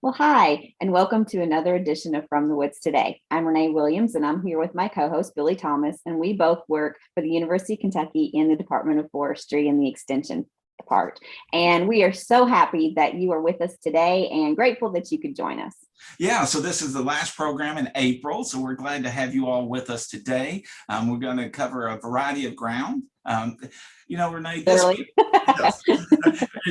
Well, hi, and welcome to another edition of From the Woods Today. I'm Renee Williams, and I'm here with my co-host, Billy Thomas, and we both work for the University of Kentucky in the Department of Forestry in the Extension part. And we are so happy that you are with us today and grateful that you could join us. Yeah, so this is the last program in April, so we're glad to have you all with us today. We're going to cover a variety of ground. Renee, Literally. yes,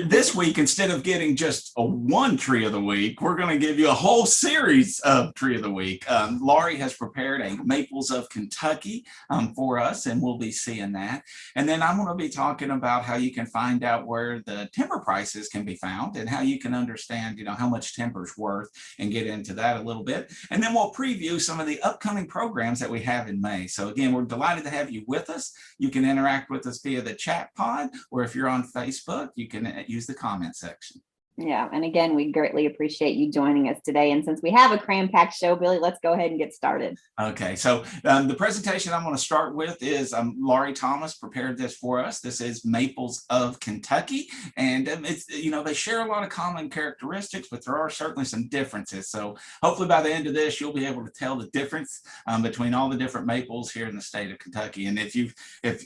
this week, instead of getting just a one tree of the week, we're going to give you a whole series of tree of the week. Laurie has prepared a Maples of Kentucky for us, and we'll be seeing that. And then I'm going to be talking about how you can find out where the timber prices can be found and how you can understand, how much timber's worth and get into that a little bit. And then we'll preview some of the upcoming programs that we have in May. So again, we're delighted to have you with us. You can interact with us via the chat pod, or if you're on Facebook, you can use the comment section. Yeah, and again, we greatly appreciate you joining us today. And since we have a cram-packed show, Billy, let's go ahead and get started. Okay, so the presentation I'm going to start with is Laurie Thomas prepared this for us. This is Maples of Kentucky, and it's they share a lot of common characteristics, but there are certainly some differences. So hopefully by the end of this, you'll be able to tell the difference between all the different maples here in the state of Kentucky. And if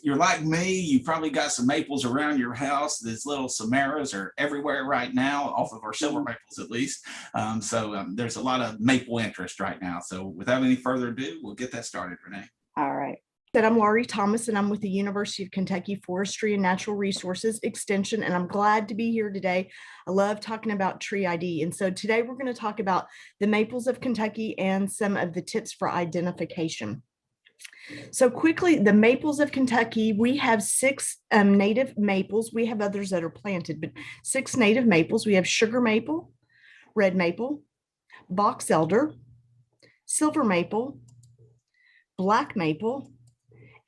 you're like me, you've probably got some maples around your house. These little samaras are everywhere right now, off of our silver maples at least. There's a lot of maple interest right now. So without any further ado, we'll get that started, Renee. All right. I'm Laurie Thomas, and I'm with the University of Kentucky Forestry and Natural Resources Extension, and I'm glad to be here today. I love talking about tree ID, and so today we're going to talk about the maples of Kentucky and some of the tips for identification. So quickly, the maples of Kentucky, we have six native maples. We have others that are planted, but six native maples. We have sugar maple, red maple, boxelder, silver maple, black maple,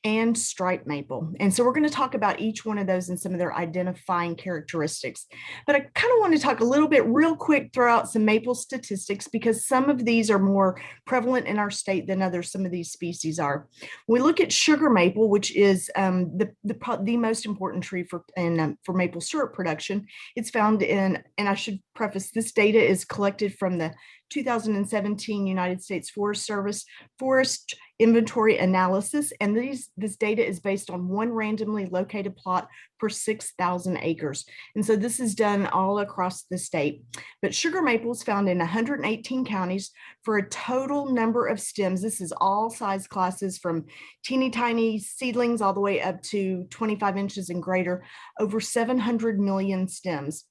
and striped maple. And so we're going to talk about each one of those and some of their identifying characteristics. But I kind of want to talk a little bit real quick, throw out some maple statistics, because some of these are more prevalent in our state than others. Some of these species are. We look at sugar maple, which is the most important tree for maple syrup production. It's found in, and I should preface, this data is collected from the 2017 United States Forest Service Forest Inventory Analysis, and this data is based on one randomly located plot per 6,000 acres. And so this is done all across the state. But sugar maple is found in 118 counties for a total number of stems. This is all size classes from teeny tiny seedlings all the way up to 25 inches and greater, over 700 million stems.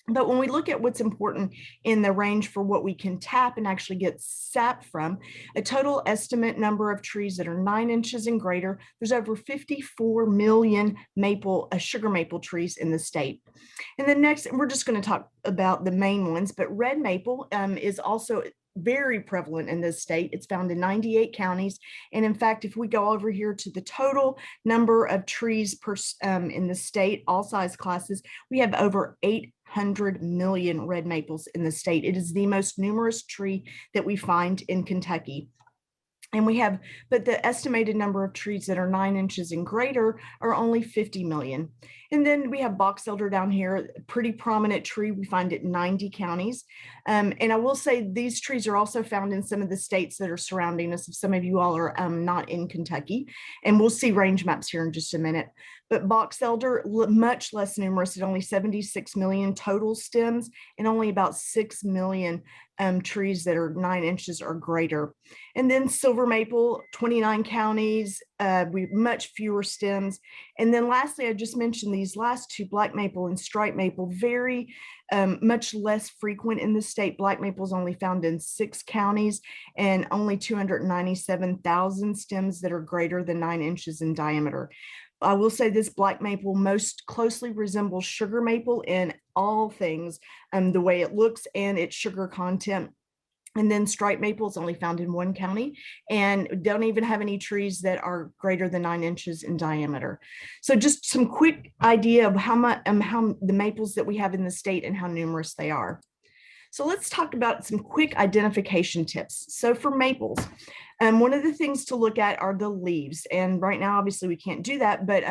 But when we look at what's important in the range for what we can tap and actually get sap from, a total estimate number of trees that are 9 inches and greater, there's over 54 million sugar maple trees in the state. And then next, we're just going to talk about the main ones, but red maple is also very prevalent in this state. It's found in 98 counties. And in fact, if we go over here to the total number of trees in the state, all size classes, we have over 800 million red maples in the state. It is the most numerous tree that we find in Kentucky. And but the estimated number of trees that are 9 inches and greater are only 50 million. And then we have boxelder down here, a pretty prominent tree. We find it in 90 counties. And I will say these trees are also found in some of the states that are surrounding us, if some of you all are not in Kentucky. And we'll see range maps here in just a minute. But boxelder, much less numerous, at only 76 million total stems and only about 6 million trees that are 9 inches or greater. And then silver maple, 29 counties, we much fewer stems. And then lastly, I just mentioned these last two, black maple and striped maple, very much less frequent in the state. Black maple is only found in 6 counties and only 297,000 stems that are greater than 9 inches in diameter. I will say this black maple most closely resembles sugar maple in all things, the way it looks and its sugar content. And then striped maple is only found in 1 county and don't even have any trees that are greater than 9 inches in diameter. So just some quick idea of how the maples that we have in the state and how numerous they are. So let's talk about some quick identification tips. So for maples, One of the things to look at are the leaves. And right now, obviously, we can't do that, but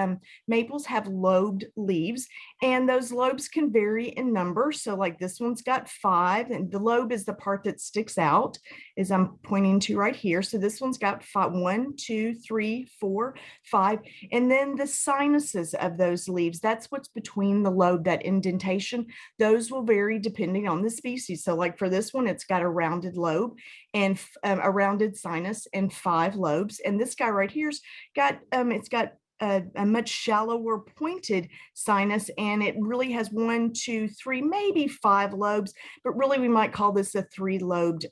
maples have lobed leaves, and those lobes can vary in number. So like this one's got 5, and the lobe is the part that sticks out, as I'm pointing to right here. So this one's got 5, 1, 2, 3, 4, 5. And then the sinuses of those leaves, that's what's between the lobe, that indentation, those will vary depending on the species. So like for this one, it's got a rounded lobe and a rounded sinus and 5 lobes. And this guy right here's got, it's got a much shallower pointed sinus, and it really has 1, 2, 3, maybe 5 lobes, but really we might call this a 3-lobed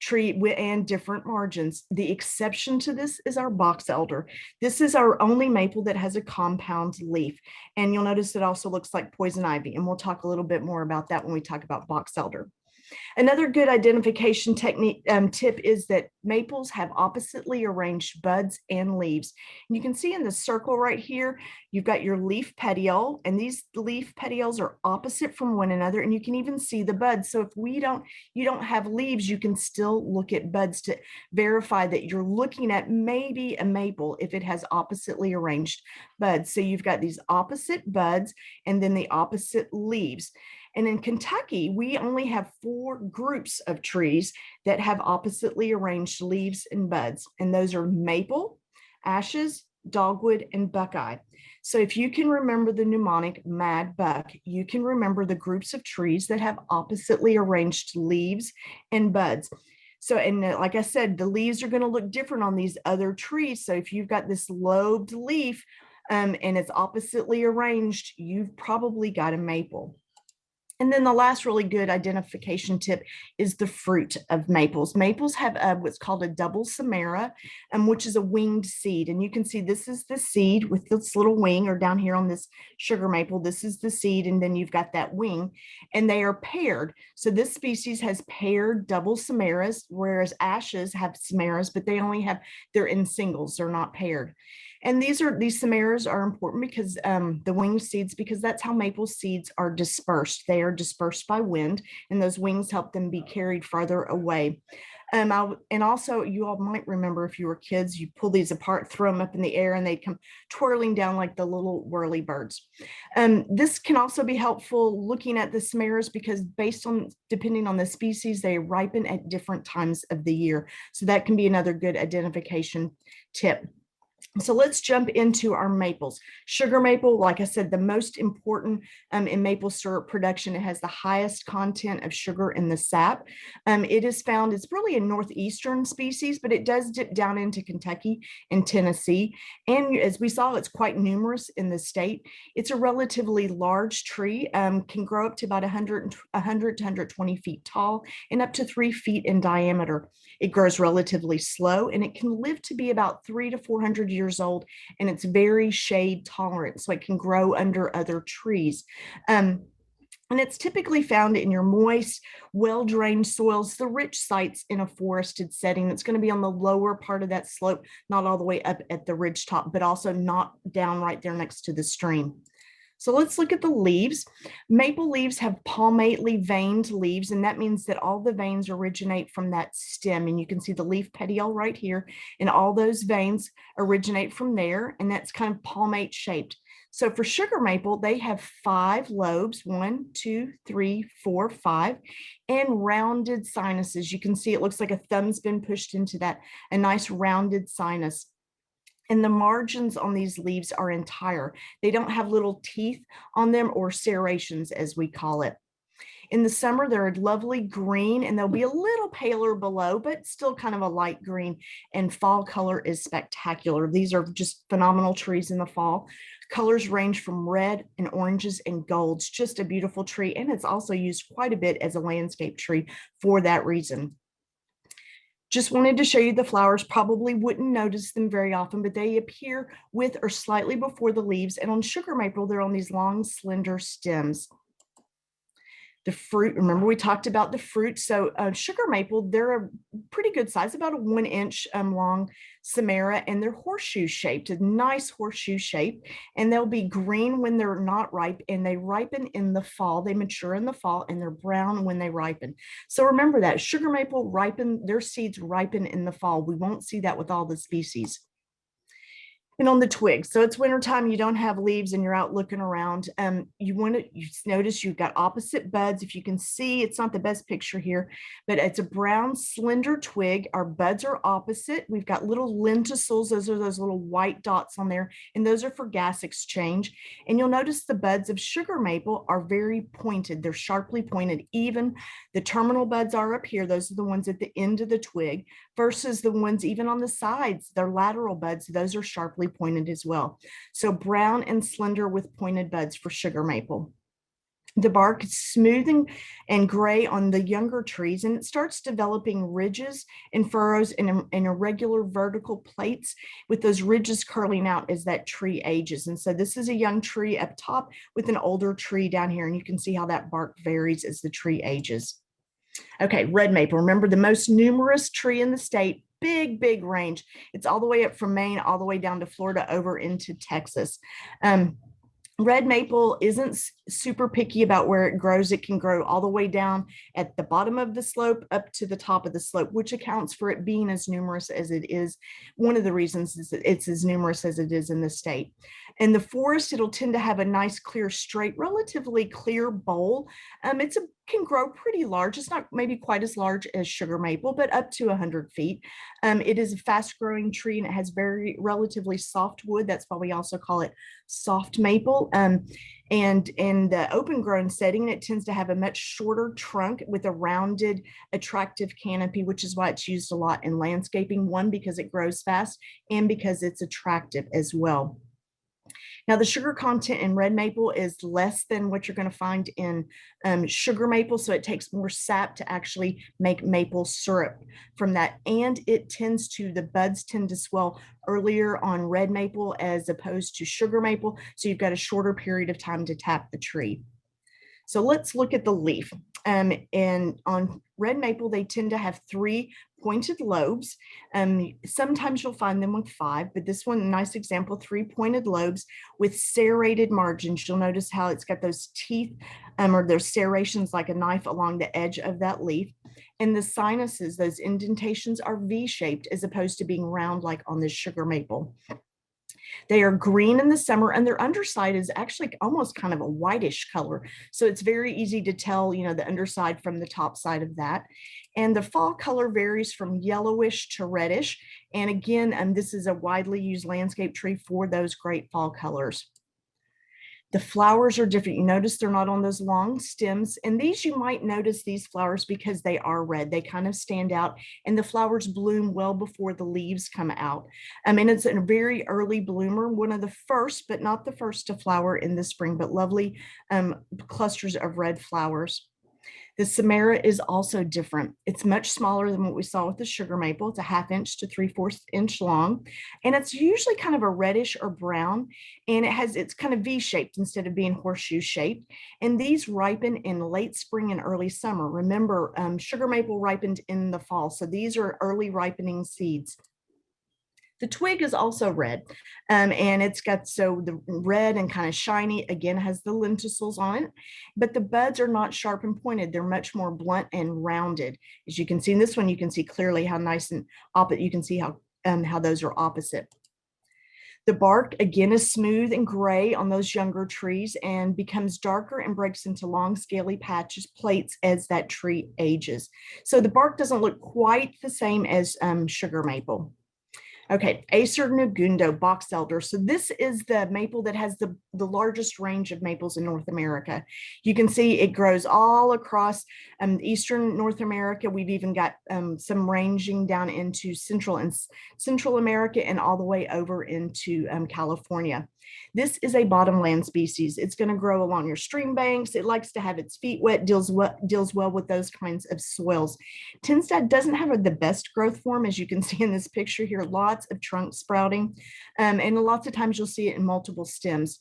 tree and different margins. The exception to this is our boxelder. This is our only maple that has a compound leaf, and you'll notice it also looks like poison ivy, and we'll talk a little bit more about that when we talk about boxelder. Another good identification technique tip is that maples have oppositely arranged buds and leaves. And you can see in the circle right here, you've got your leaf petiole, and these leaf petioles are opposite from one another, and you can even see the buds. So if you don't have leaves, you can still look at buds to verify that you're looking at maybe a maple if it has oppositely arranged buds. So you've got these opposite buds and then the opposite leaves. And in Kentucky, we only have 4 groups of trees that have oppositely arranged leaves and buds. And those are maple, ashes, dogwood, and buckeye. So if you can remember the mnemonic Mad Buck, you can remember the groups of trees that have oppositely arranged leaves and buds. So, and like I said, the leaves are going to look different on these other trees. So if you've got this lobed leaf and it's oppositely arranged, you've probably got a maple. And then the last really good identification tip is the fruit of maples. Maples have what's called a double samara, which is a winged seed. And you can see this is the seed with this little wing, or down here on this sugar maple, this is the seed, and then you've got that wing, and they are paired. So this species has paired double samaras, whereas ashes have samaras, but they're in singles, they're not paired. And these samaras are important because the winged seeds, because that's how maple seeds are dispersed. They are dispersed by wind, and those wings help them be carried farther away. And also, you all might remember if you were kids, you pull these apart, throw them up in the air, and they'd come twirling down like the little whirly birds. This can also be helpful looking at the samaras because depending on the species, they ripen at different times of the year. So that can be another good identification tip. So let's jump into our maples. Sugar maple, like I said, the most important in maple syrup production. It has the highest content of sugar in the sap. It is found, it's really a northeastern species, but it does dip down into Kentucky and Tennessee. And as we saw, it's quite numerous in the state. It's a relatively large tree, can grow up to about 100 to 120 feet tall and up to 3 feet in diameter. It grows relatively slow, and it can live to be about 300 to 400 years old, and it's very shade tolerant, so it can grow under other trees. And it's typically found in your moist, well-drained soils, the rich sites in a forested setting. It's going to be on the lower part of that slope, not all the way up at the ridge top, but also not down right there next to the stream. So let's look at the leaves. Maple leaves have palmately veined leaves, and that means that all the veins originate from that stem. And you can see the leaf petiole right here, and all those veins originate from there, and that's kind of palmate shaped. So for sugar maple, they have 5 lobes, 1, 2, 3, 4, 5, and rounded sinuses. You can see it looks like a thumb's been pushed into that, a nice rounded sinus. And the margins on these leaves are entire. They don't have little teeth on them, or serrations, as we call it. In the summer, they're a lovely green, and they'll be a little paler below, but still kind of a light green. And fall color is spectacular. These are just phenomenal trees in the fall. Colors range from red and oranges and golds. Just a beautiful tree. And it's also used quite a bit as a landscape tree for that reason. Just wanted to show you the flowers. Probably wouldn't notice them very often, but they appear with or slightly before the leaves. And on sugar maple, they're on these long, slender stems. The fruit, remember we talked about the fruit. So sugar maple, they're a pretty good size, about a 1 inch long samara, and they're horseshoe shaped, a nice horseshoe shape. And they'll be green when they're not ripe, and they ripen in the fall. They mature in the fall, and they're brown when they ripen. So remember that sugar maple ripen, their seeds ripen in the fall. We won't see that with all the species. And on the twigs, so it's wintertime, you don't have leaves and you're out looking around. You notice you've got opposite buds. If you can see, it's not the best picture here, but it's a brown slender twig. Our buds are opposite. We've got little lenticels. Those are those little white dots on there, and those are for gas exchange. And you'll notice the buds of sugar maple are very pointed. They're sharply pointed. Even the terminal buds are up here. Those are the ones at the end of the twig, versus the ones even on the sides, their lateral buds, those are sharply pointed as well. So brown and slender with pointed buds for sugar maple. The bark is smooth and gray on the younger trees, and it starts developing ridges and furrows and irregular vertical plates, with those ridges curling out as that tree ages. And so this is a young tree up top with an older tree down here, and you can see how that bark varies as the tree ages. Okay, red maple, remember the most numerous tree in the state, big range. It's all the way up from Maine, all the way down to Florida, over into Texas. Red maple isn't super picky about where it grows. It can grow all the way down at the bottom of the slope up to the top of the slope, which accounts for it being as numerous as it is. One of the reasons is that it's as numerous as it is in the state. In the forest, it'll tend to have a nice, clear, straight, relatively clear bowl. It can grow pretty large. It's not maybe quite as large as sugar maple, but up to 100 feet. It is a fast-growing tree, and it has very relatively soft wood. That's why we also call it soft maple. And in the open grown setting, it tends to have a much shorter trunk with a rounded, attractive canopy, which is why it's used a lot in landscaping. One, because it grows fast, and because it's attractive as well. Now, the sugar content in red maple is less than what you're going to find in sugar maple, so it takes more sap to actually make maple syrup from that. And the buds tend to swell earlier on red maple as opposed to sugar maple, so you've got a shorter period of time to tap the tree. So let's look at the leaf. And on red maple, they tend to have 3 pointed lobes. Sometimes you'll find them with 5, but this one, nice example, 3 pointed lobes with serrated margins. You'll notice how it's got those teeth or those serrations like a knife along the edge of that leaf. And the sinuses, those indentations, are V-shaped as opposed to being round like on the sugar maple. They are green in the summer, and their underside is actually almost kind of a whitish color. So it's very easy to tell, the underside from the top side of that. And the fall color varies from yellowish to reddish. And again, this is a widely used landscape tree for those great fall colors. The flowers are different. You notice they're not on those long stems. And these, you might notice these flowers because they are red. They kind of stand out, and the flowers bloom well before the leaves come out. And it's a very early bloomer, one of the first, but not the first to flower in the spring, but lovely clusters of red flowers. The samara is also different. It's much smaller than what we saw with the sugar maple. It's a 1/2 inch to 3/4 inch long, and it's usually kind of a reddish or brown, and it's kind of V-shaped instead of being horseshoe shaped. And these ripen in late spring and early summer. Remember, sugar maple ripened in the fall, so these are early ripening seeds. The twig is also red, and it's got the red and kind of shiny, again, has the lenticels on it, but the buds are not sharp and pointed. They're much more blunt and rounded. As you can see in this one, you can see clearly how nice and opposite, you can see how those are opposite. The bark, again, is smooth and gray on those younger trees and becomes darker and breaks into long scaly plates as that tree ages. So the bark doesn't look quite the same as sugar maple. Okay, Acer Negundo Boxelder. So this is the maple that has the largest range of maples in North America. You can see it grows all across Eastern North America. We've even got some ranging down into Central America and all the way over into California. This is a bottomland species. It's going to grow along your stream banks. It likes to have its feet wet, deals well with those kinds of soils. Doesn't have the best growth form, as you can see in this picture here, lots of trunk sprouting, and lots of times you'll see it in multiple stems.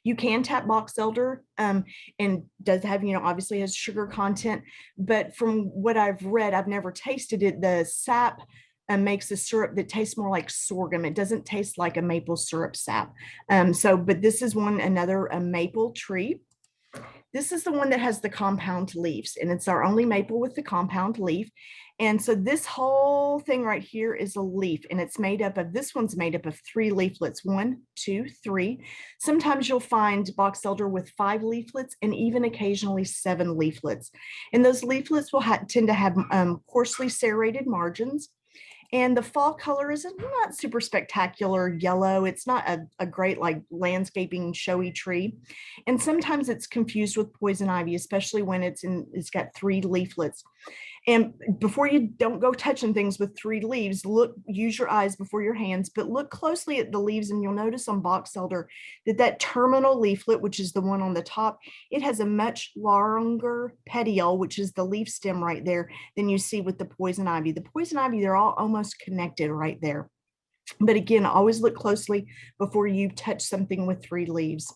You can tap Boxelder, and does have, obviously has sugar content, but from what I've read, I've never tasted it. The sap makes a syrup that tastes more like sorghum. It doesn't taste like a maple syrup sap. But this is another maple tree. This is the one that has the compound leaves, and it's our only maple with the compound leaf. And so this whole thing right here is a leaf, and this one's made up of 3 leaflets, 1, 2, 3. Sometimes you'll find Boxelder with 5 leaflets and even occasionally 7 leaflets. And those leaflets will tend to have coarsely serrated margins. And the fall color is not super spectacular yellow. It's not a great like landscaping showy tree. And sometimes it's confused with poison ivy, especially when it's got 3 leaflets. And before you don't go touching things with 3 leaves, use your eyes before your hands, but look closely at the leaves, and you'll notice on Boxelder that terminal leaflet, which is the one on the top, it has a much longer petiole, which is the leaf stem right there, than you see with the poison ivy. The poison ivy, they're all almost connected right there. But again, always look closely before you touch something with 3 leaves.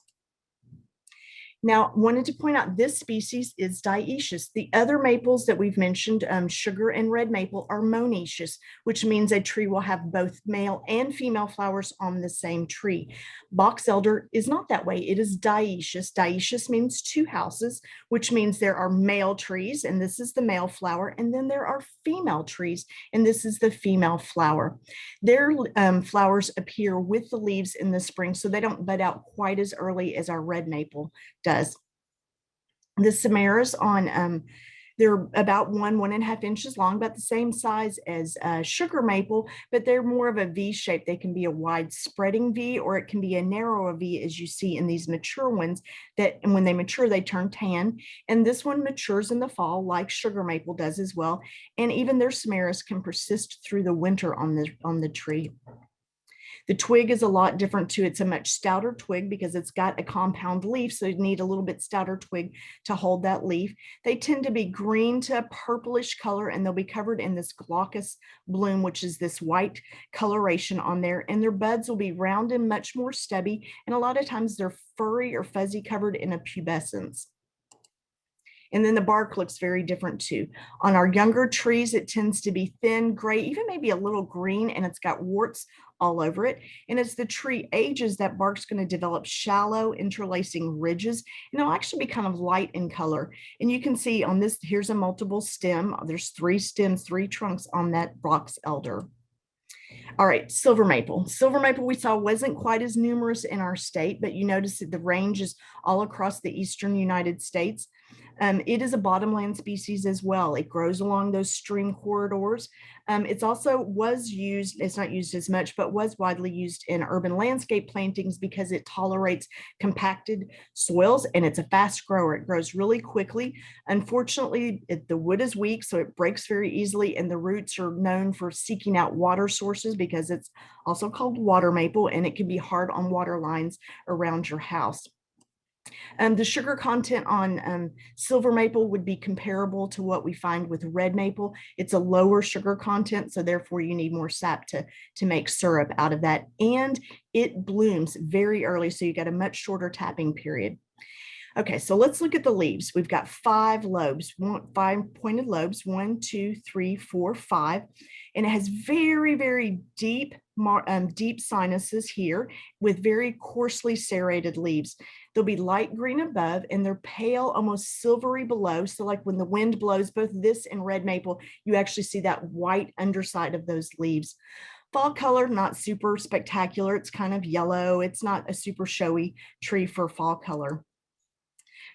Now, wanted to point out this species is dioecious. The other maples that we've mentioned, sugar and red maple, are monoecious, which means a tree will have both male and female flowers on the same tree. Boxelder is not that way. It is dioecious. Dioecious means 2 houses, which means there are male trees, and this is the male flower, and then there are female trees, and this is the female flower. Their flowers appear with the leaves in the spring, so they don't bud out quite as early as our red maple does. The samaras they're about 1.5 inches long, about the same size as sugar maple, but they're more of a V shape. They can be a wide spreading V, or it can be a narrower V, as you see in these mature ones, that when they mature, they turn tan. And this one matures in the fall like sugar maple does as well. And even their samaras can persist through the winter on the tree. The twig is a lot different too. It's a much stouter twig because it's got a compound leaf, so you need a little bit stouter twig to hold that leaf. They tend to be green to purplish color, and they'll be covered in this glaucous bloom, which is this white coloration on there. And their buds will be round and much more stubby, and a lot of times they're furry or fuzzy, covered in a pubescence. And then the bark looks very different too. On our younger trees, it tends to be thin, gray, even maybe a little green, and it's got warts all over it. And as the tree ages, that bark's going to develop shallow interlacing ridges, and it'll actually be kind of light in color. And you can see on this, here's a multiple stem. There's 3 stems, 3 trunks on that Boxelder. All right, silver maple. Silver maple we saw wasn't quite as numerous in our state, but you notice that the range is all across the eastern United States. It is a bottomland species as well. It grows along those stream corridors. It's not used as much, but was widely used in urban landscape plantings because it tolerates compacted soils, and it's a fast grower. It grows really quickly. Unfortunately, the wood is weak, so it breaks very easily, and the roots are known for seeking out water sources because it's also called water maple, and it can be hard on water lines around your house. The sugar content on silver maple would be comparable to what we find with red maple. It's a lower sugar content, so therefore you need more sap to make syrup out of that. And it blooms very early, so you got a much shorter tapping period. Okay, so let's look at the leaves. We've got 5 lobes, 5 pointed lobes, 1, 2, 3, 4, 5, and it has very, very deep sinuses here with very coarsely serrated leaves. They'll be light green above, and they're pale, almost silvery below. So like when the wind blows, both this and red maple, you actually see that white underside of those leaves. Fall color, not super spectacular. It's kind of yellow. It's not a super showy tree for fall color.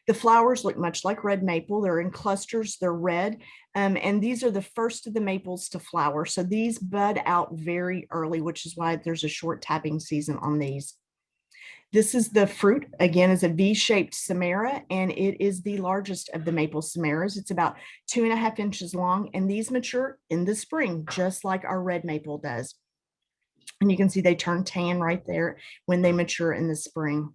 The flowers look much like red maple. They're in clusters, they're red, and these are the first of the maples to flower. So these bud out very early, which is why there's a short tapping season on these. This is the fruit, again, is a V-shaped samara, and it is the largest of the maple samaras. It's about 2.5 inches long, and these mature in the spring, just like our red maple does. And you can see they turn tan right there when they mature in the spring.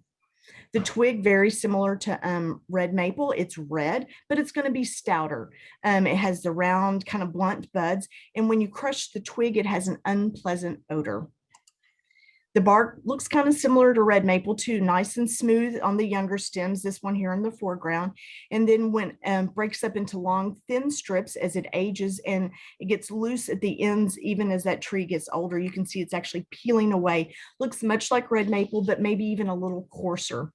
The twig, very similar to red maple. It's red, but it's going to be stouter. It has the round, kind of blunt buds. And when you crush the twig, it has an unpleasant odor. The bark looks kind of similar to red maple too, nice and smooth on the younger stems, this one here in the foreground. And then when breaks up into long, thin strips as it ages, and it gets loose at the ends, even as that tree gets older. You can see it's actually peeling away. Looks much like red maple, but maybe even a little coarser.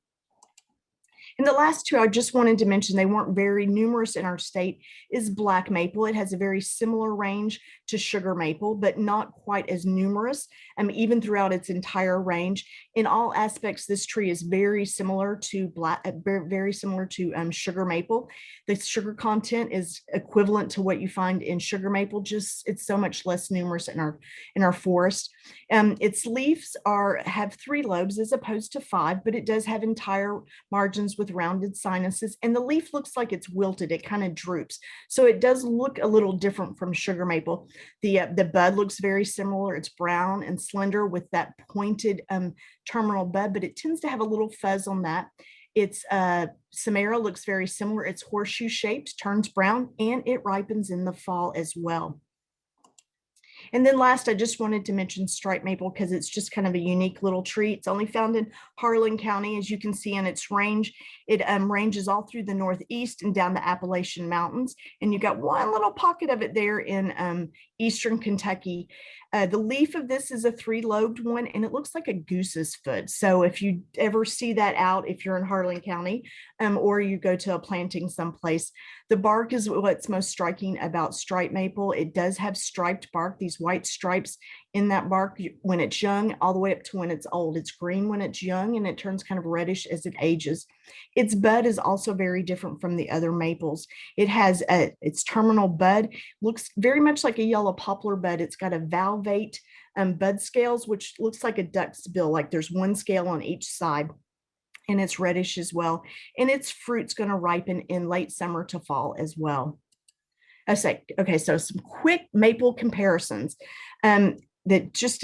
And the last two I just wanted to mention, they weren't very numerous in our state, is black maple. It has a very similar range to sugar maple, but not quite as numerous, even throughout its entire range. In all aspects, this tree is very similar to sugar maple. The sugar content is equivalent to what you find in sugar maple, just it's so much less numerous in our forest. Its leaves have 3 lobes as opposed to 5, but it does have entire margins with rounded sinuses, and the leaf looks like it's wilted. It kind of droops, so it does look a little different from sugar maple. The bud looks very similar. It's brown and slender with that pointed terminal bud, but it tends to have a little fuzz on that. Its samara looks very similar. It's horseshoe shaped, turns brown, and it ripens in the fall as well. And then last, I just wanted to mention striped maple because it's just kind of a unique little tree. It's only found in Harlan County, as you can see in its range. It ranges all through the Northeast and down the Appalachian Mountains. And you got one little pocket of it there in Eastern Kentucky. The leaf of this is a 3-lobed one, and it looks like a goose's foot. So if you ever see that out, if you're in Harlan County, or you go to a planting someplace, the bark is what's most striking about striped maple. It does have striped bark, these white stripes in that bark when it's young, all the way up to when it's old. It's green when it's young, and it turns kind of reddish as it ages. Its bud is also very different from the other maples. It has its terminal bud, looks very much like a yellow poplar bud. It's got a valvate bud scales, which looks like a duck's bill, like there's one scale on each side. And it's reddish as well. And its fruit's going to ripen in late summer to fall as well. Okay, so some quick maple comparisons. That just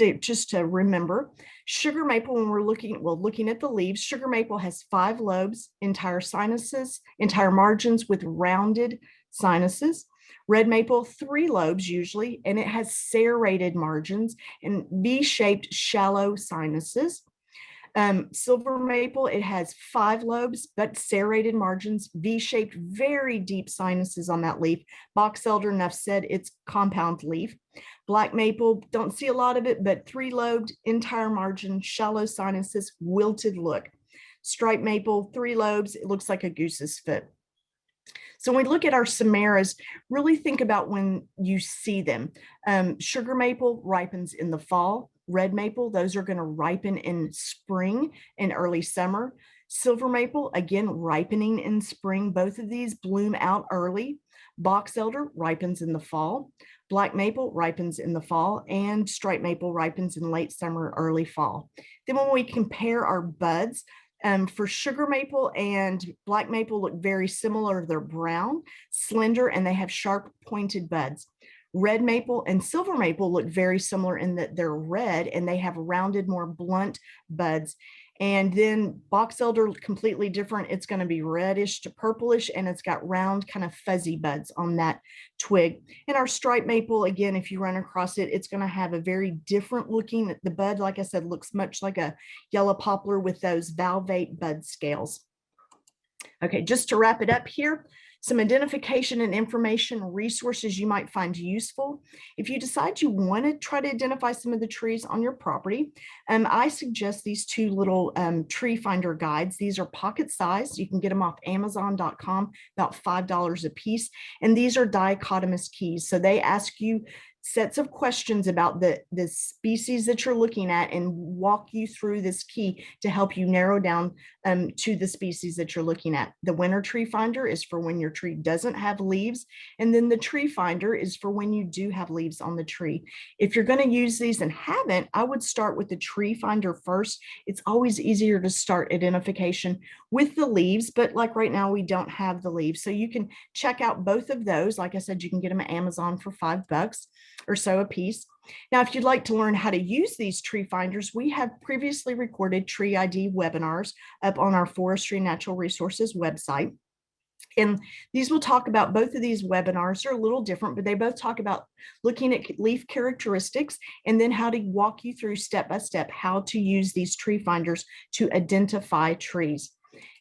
to remember, sugar maple, when we're looking at the leaves, sugar maple has 5 lobes, entire sinuses, entire margins with rounded sinuses. Red maple, 3 lobes usually, and it has serrated margins and V-shaped shallow sinuses. Silver maple, it has 5 lobes, but serrated margins, V-shaped, very deep sinuses on that leaf. Boxelder, enough said, it's compound leaf. Black maple, don't see a lot of it, but 3-lobed, entire margin, shallow sinuses, wilted look. Striped maple, 3 lobes, it looks like a goose's foot. So when we look at our samaras, really think about when you see them. Sugar maple ripens in the fall. Red maple, those are going to ripen in spring and early summer. Silver maple, again, ripening in spring. Both of these bloom out early. Boxelder ripens in the fall. Black maple ripens in the fall, and striped maple ripens in late summer, early fall. Then when we compare our buds, for sugar maple and black maple look very similar. They're brown, slender, and they have sharp pointed buds. Red maple and silver maple look very similar in that they're red and they have rounded, more blunt buds. And then boxelder, completely different. It's going to be reddish to purplish, and it's got round, kind of fuzzy buds on that twig. And our striped maple, again, if you run across it, it's going to have a very different looking. The bud, like I said, looks much like a yellow poplar with those valvate bud scales. Okay, just to wrap it up here, some identification and information resources you might find useful. If you decide you want to try to identify some of the trees on your property, I suggest these 2 little tree finder guides. These are pocket sized. You can get them off Amazon.com, about $5 a piece. And these are dichotomous keys. So they ask you sets of questions about the species that you're looking at and walk you through this key to help you narrow down to the species that you're looking at. The winter tree finder is for when your tree doesn't have leaves, and then the tree finder is for when you do have leaves on the tree. If you're going to use these and haven't, I would start with the tree finder first. It's always easier to start identification with the leaves, but like right now we don't have the leaves. So you can check out both of those. Like I said, you can get them at Amazon for $5 or so a piece. Now, if you'd like to learn how to use these tree finders, we have previously recorded tree ID webinars up on our Forestry Natural Resources website. And these will talk about, both of these webinars are a little different, but they both talk about looking at leaf characteristics and then how to walk you through step by step how to use these tree finders to identify trees.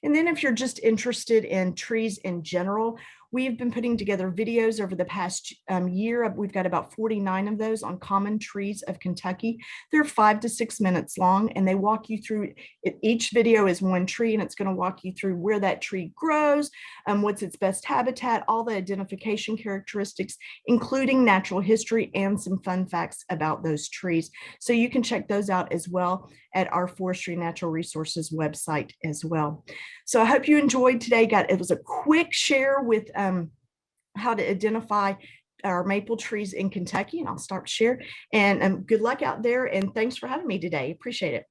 And then if you're just interested in trees in general, we've been putting together videos over the past year. We've got about 49 of those on common trees of Kentucky. They're 5 to 6 minutes long, and they walk you through it. Each video is one tree, and it's going to walk you through where that tree grows, what's its best habitat, all the identification characteristics, including natural history and some fun facts about those trees. So you can check those out as well at our Forestry Natural Resources website as well. So I hope you enjoyed today. It was a quick share with how to identify our maple trees in Kentucky, and I'll start share. And good luck out there. And thanks for having me today. Appreciate it.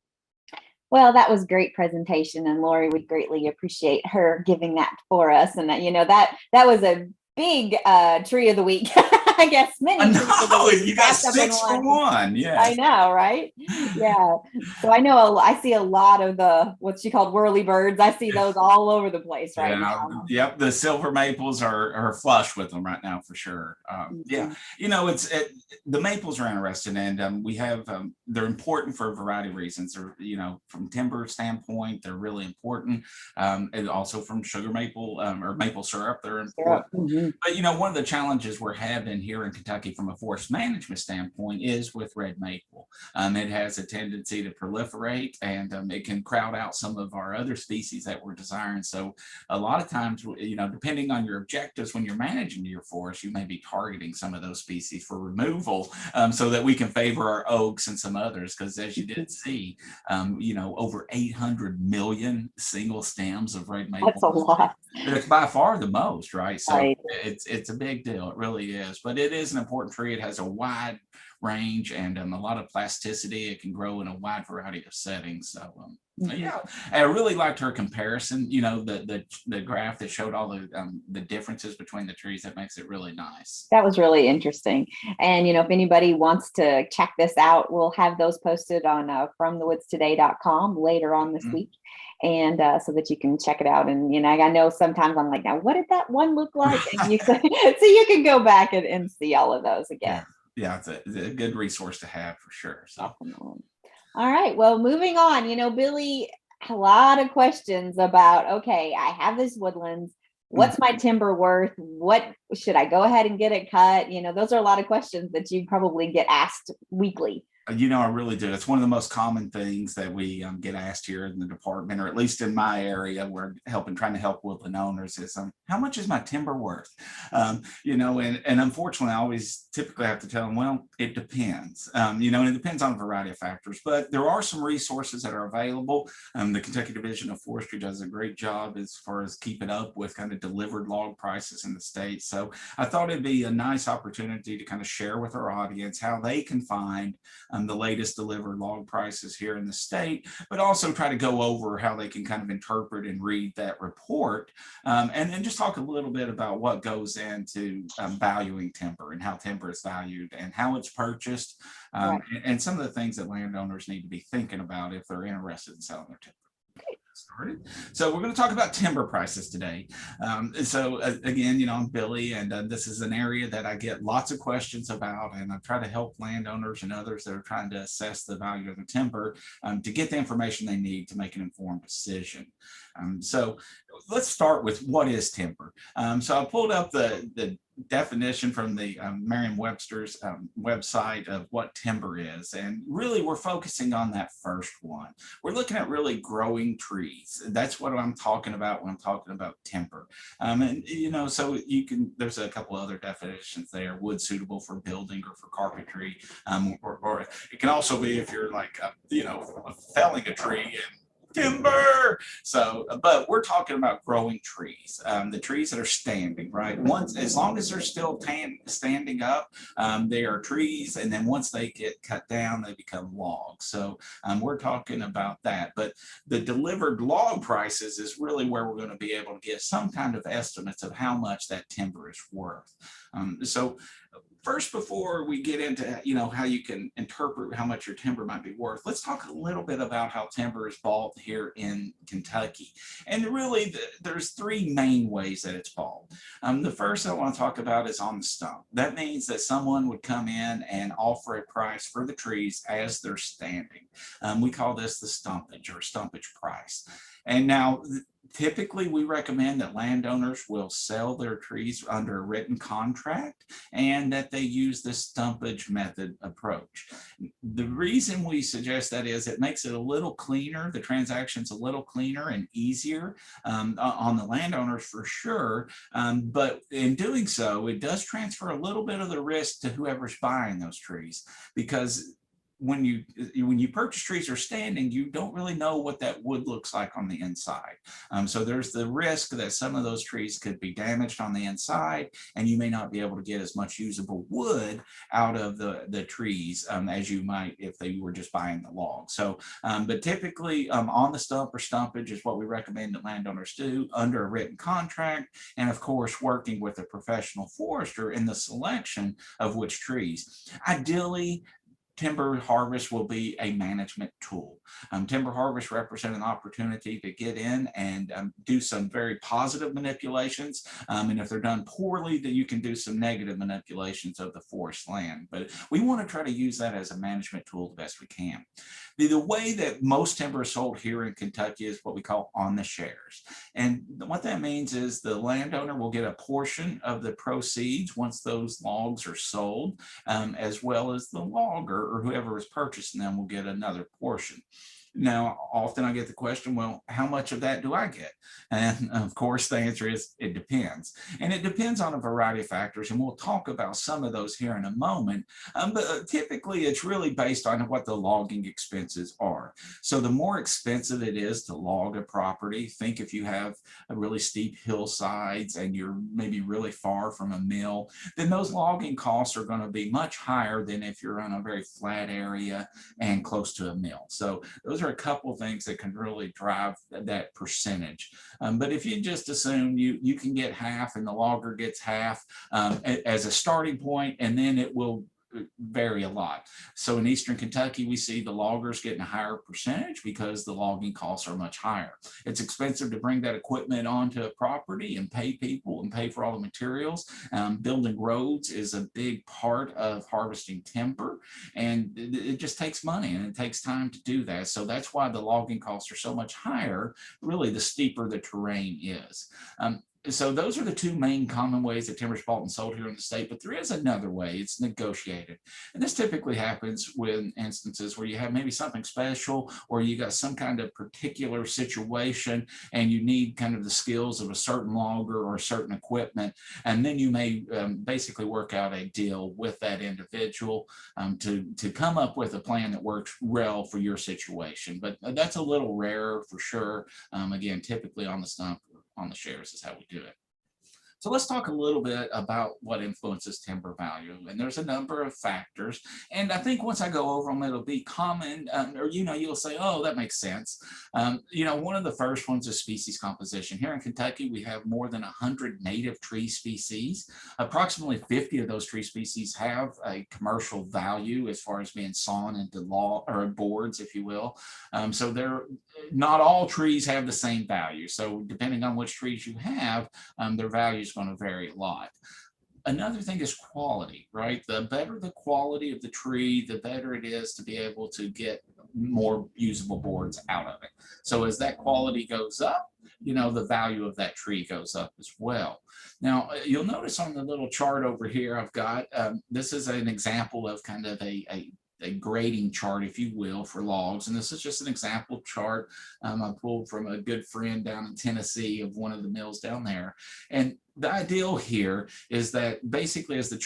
Well, that was great presentation, and Lori, we greatly appreciate her giving that for us. And that, that was a big tree of the week. I guess many. I know, you got 6 for 1. Yeah, I know, right? Yeah. So I know I see a lot of the what's she called whirly birds. I see those all over the place right now. Yep, the silver maples are flush with them right now for sure. Yeah, the maples are interesting, and we have they're important for a variety of reasons. They're from timber standpoint, they're really important, and also from sugar maple or maple syrup, they're important. Mm-hmm. But one of the challenges we're having here in Kentucky from a forest management standpoint is with red maple. It has a tendency to proliferate, and it can crowd out some of our other species that we're desiring. So a lot of times, depending on your objectives when you're managing your forest, you may be targeting some of those species for removal, so that we can favor our oaks and some others. Because as you did see, over 800 million single stems of red maple. That's a lot. It's by far the most, right? So right. It's a big deal. It really is. But it is an important tree. It has a wide range and a lot of plasticity. It can grow in a wide variety of settings. So yeah, I really liked her comparison. The graph that showed all the differences between the trees. That makes it really nice. That was really interesting. And if anybody wants to check this out, we'll have those posted on fromthewoodstoday.com later on this week. And so that you can check it out. And I know sometimes I'm like, now what did that one look like? And so you can go back and see all of those again. Yeah, it's a good resource to have for sure. So all right, well, moving on, Billy, a lot of questions about, okay, I have this woodlands. What's my timber worth? What should I go ahead and get it cut? Those are a lot of questions that you probably get asked weekly. I really do. It's one of the most common things that we get asked here in the department, or at least in my area, we're trying to help woodland owners is, how much is my timber worth? And unfortunately, I always typically have to tell them, well, it depends. And it depends on a variety of factors, but there are some resources that are available. The Kentucky Division of Forestry does a great job as far as keeping up with kind of delivered log prices in the state. So I thought it'd be a nice opportunity to kind of share with our audience how they can find the latest delivered log prices here in the state, but also try to go over how they can kind of interpret and read that report, and then just talk a little bit about what goes into valuing timber and how timber is valued and how it's purchased, and some of the things that landowners need to be thinking about if they're interested in selling their timber. Started. So we're going to talk about timber prices today. Again, I'm Billy, and this is an area that I get lots of questions about, and I try to help landowners and others that are trying to assess the value of the timber to get the information they need to make an informed decision. So let's start with what is timber. So I pulled up the definition from the Merriam-Webster's website of what timber is, and really we're focusing on that first one. We're looking at really growing trees. That's what I'm talking about when I'm talking about timber. So there's a couple other definitions there: wood suitable for building or for carpentry, or it can also be if you're like felling a tree and timber. So, but we're talking about growing trees, the trees that are standing, right? As long as they're still standing up, they are trees. And then once they get cut down, they become logs. So we're talking about that. But the delivered log prices is really where we're going to be able to get some kind of estimates of how much that timber is worth. So first, before we get into how you can interpret how much your timber might be worth, let's talk a little bit about how timber is bought here in Kentucky. And really, there's three main ways that it's bought. The first I want to talk about is on the stump. That means that someone would come in and offer a price for the trees as they're standing. We call this the stumpage or stumpage price. And now, typically, we recommend that landowners will sell their trees under a written contract and that they use the stumpage method approach. The reason we suggest that is it makes it a little cleaner. The transaction's a little cleaner and easier on the landowners for sure. But in doing so, it does transfer a little bit of the risk to whoever's buying those trees, because when you purchase trees or standing, you don't really know what that wood looks like on the inside. So there's the risk that some of those trees could be damaged on the inside, and you may not be able to get as much usable wood out of the trees as you might if they were just buying the log. So, but typically on the stump or stumpage is what we recommend that landowners do under a written contract, and of course working with a professional forester in the selection of which trees. Ideally, timber harvest will be a management tool. Timber harvest represent an opportunity to get in and do some very positive manipulations. And if they're done poorly, then you can do some negative manipulations of the forest land. But we want to try to use that as a management tool the best we can. The way that most timber is sold here in Kentucky is what we call on the shares. And what that means is the landowner will get a portion of the proceeds once those logs are sold, as well as the logger or whoever is purchasing them will get another portion. Now, often I get the question, well, how much of that do I get? And of course, the answer is it depends. And it depends on a variety of factors. And we'll talk about some of those here in a moment. But typically, it's really based on what the logging expenses are. So the more expensive it is to log a property, think if you have a really steep hillsides and you're maybe really far from a mill, then those logging costs are going to be much higher than if you're on a very flat area and close to a mill. So those are a couple of things that can really drive that percentage. But if you just assume you can get half and the logger gets half as a starting point, and then it will vary a lot. So in Eastern Kentucky, we see the loggers getting a higher percentage because the logging costs are much higher. It's expensive to bring that equipment onto a property and pay people and pay for all the materials. Building roads is a big part of harvesting timber, and it just takes money and it takes time to do that. So that's why the logging costs are so much higher, really the steeper the terrain is. So those are the two main common ways that timber is bought and sold here in the state, but there is another way. It's negotiated. And this typically happens with instances where you have maybe something special or you got some kind of particular situation and you need kind of the skills of a certain logger or a certain equipment. And then you may basically work out a deal with that individual to come up with a plan that works well for your situation. But that's a little rarer for sure. Again, typically on the stump, on the shares is how we do it. So let's talk a little bit about what influences timber value. And there's a number of factors. And I think once I go over them, it'll be common, or, you'll say, oh, that makes sense. One of the first ones is species composition. Here in Kentucky, we have more than 100 native tree species. Approximately 50 of those tree species have a commercial value as far as being sawn into boards, if you will. So not all trees have the same value. So depending on which trees you have, their value is going to vary a lot. Another thing is quality, right? The better the quality of the tree, the better it is to be able to get more usable boards out of it. So as that quality goes up, the value of that tree goes up as well. Now, you'll notice on the little chart over here, I've got, this is an example of kind of a grading chart, if you will, for logs. And this is just an example chart I pulled from a good friend down in Tennessee of one of the mills down there. And the ideal here is that basically as the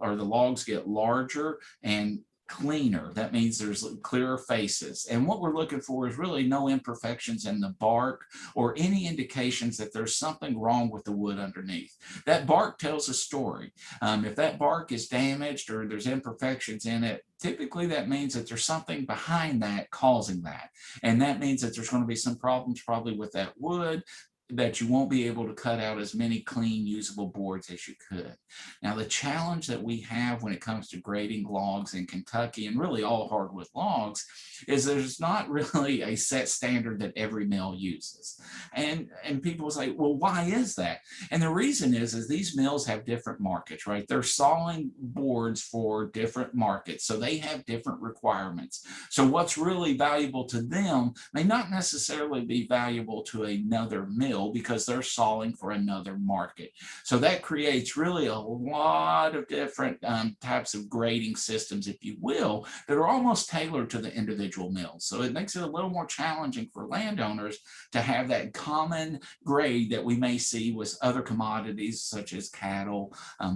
logs get larger and cleaner, that means there's clearer faces. And what we're looking for is really no imperfections in the bark or any indications that there's something wrong with the wood underneath. That bark tells a story. If that bark is damaged or there's imperfections in it, typically that means that there's something behind that causing that. And that means that there's going to be some problems probably with that wood. that you won't be able to cut out as many clean, usable boards as you could. Now, the challenge that we have when it comes to grading logs in Kentucky, and really all hardwood logs, is there's not really a set standard that every mill uses. And people say, well, why is that? And the reason is these mills have different markets, right? They're sawing boards for different markets, so they have different requirements. So what's really valuable to them may not necessarily be valuable to another mill because they're sawing for another market. So that creates really a lot of different types of grading systems, if you will, that are almost tailored to the individual mills. So it makes it a little more challenging for landowners to have that common grade that we may see with other commodities such as cattle,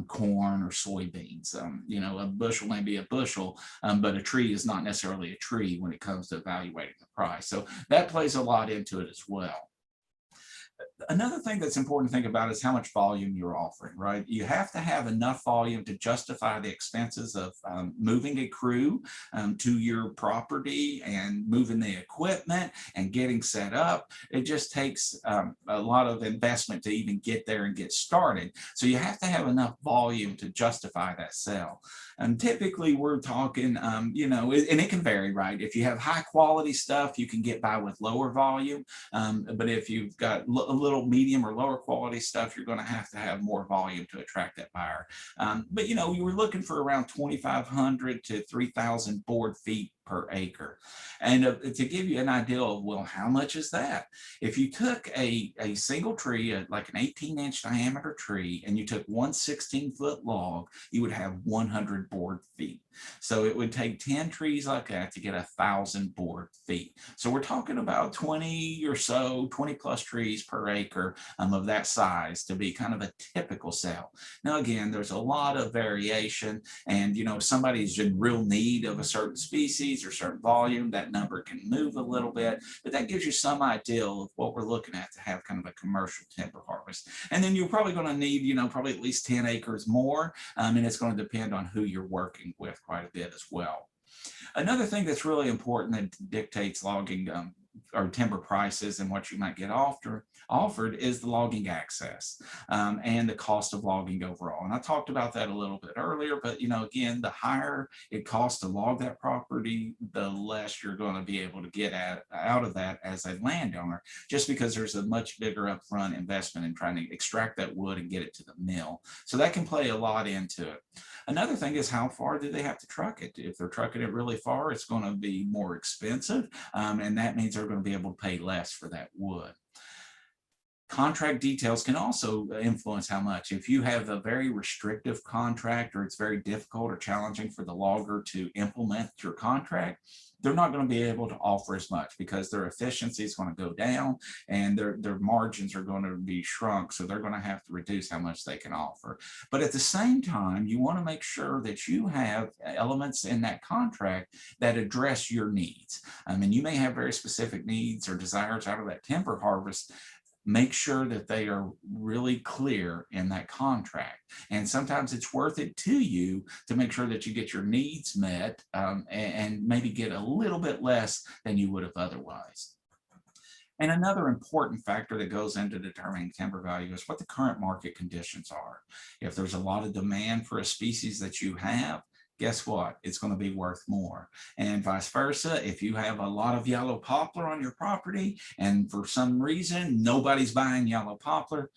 corn, or soybeans. You know, a bushel may be a bushel, but a tree is not necessarily a tree when it comes to evaluating the price. So that plays a lot into it as well. Another thing that's important to think about is how much volume you're offering, right? You have to have enough volume to justify the expenses of moving a crew to your property and moving the equipment and getting set up. It just takes a lot of investment to even get there and get started. So you have to have enough volume to justify that sale. And typically we're talking, you know, and it can vary, right? If you have high quality stuff, you can get by with lower volume. But if you've got a little medium or lower quality stuff, you're going to have more volume to attract that buyer. But, you know, you were looking for around 2,500 to 3,000 board feet per acre. And to give you an idea of, well, how much is that? If you took a single tree, like an 18-inch diameter tree, and you took one 16-foot log, you would have 100 board feet. So it would take 10 trees like that to get 1,000 board feet. So we're talking about 20 or so, 20 plus trees per acre of that size to be kind of a typical sale. Now, again, there's a lot of variation, and, you know, if somebody's in real need of a certain species or certain volume, that number can move a little bit, but that gives you some idea of what we're looking at to have kind of a commercial timber harvest. And then you're probably going to need, you know, probably at least 10 acres more, and it's going to depend on who you're working with quite a bit as well. Another thing that's really important that dictates logging or timber prices and what you might get offered is the logging access and the cost of logging overall. And I talked about that a little bit earlier, but, you know, again, the higher it costs to log that property, the less you're going to be able to get out of that as a landowner, just because there's a much bigger upfront investment in trying to extract that wood and get it to the mill. So that can play a lot into it. Another thing is, how far do they have to truck it? If they're trucking it really far, it's going to be more expensive, and that means they're going to be able to pay less for that wood. Contract details can also influence how much. If you have a very restrictive contract, or it's very difficult or challenging for the logger to implement your contract, they're not going to be able to offer as much because their efficiency is going to go down and their margins are going to be shrunk. So they're going to have to reduce how much they can offer. But at the same time, you want to make sure that you have elements in that contract that address your needs. And you may have very specific needs or desires out of that timber harvest. Make sure that they are really clear in that contract. And sometimes it's worth it to you to make sure that you get your needs met and maybe get a little bit less than you would have otherwise. And another important factor that goes into determining timber value is what the current market conditions are. If there's a lot of demand for a species that you have, guess what? It's going to be worth more. And vice versa, if you have a lot of yellow poplar on your property and for some reason nobody's buying yellow poplar,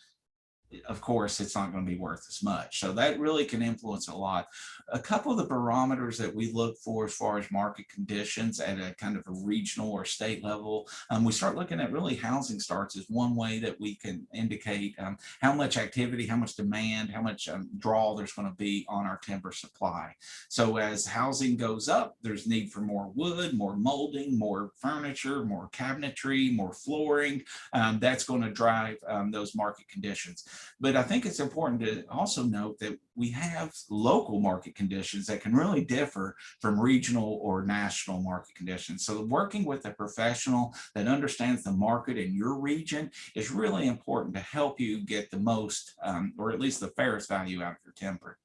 of course, it's not going to be worth as much. So that really can influence a lot. A couple of the barometers that we look for as far as market conditions at a kind of a regional or state level, we start looking at really housing starts is one way that we can indicate how much activity, how much demand, how much draw there's going to be on our timber supply. So as housing goes up, there's need for more wood, more molding, more furniture, more cabinetry, more flooring. That's going to drive those market conditions. But I think it's important to also note that we have local market conditions that can really differ from regional or national market conditions. So working with a professional that understands the market in your region is really important to help you get the most, or at least the fairest value out of your timber.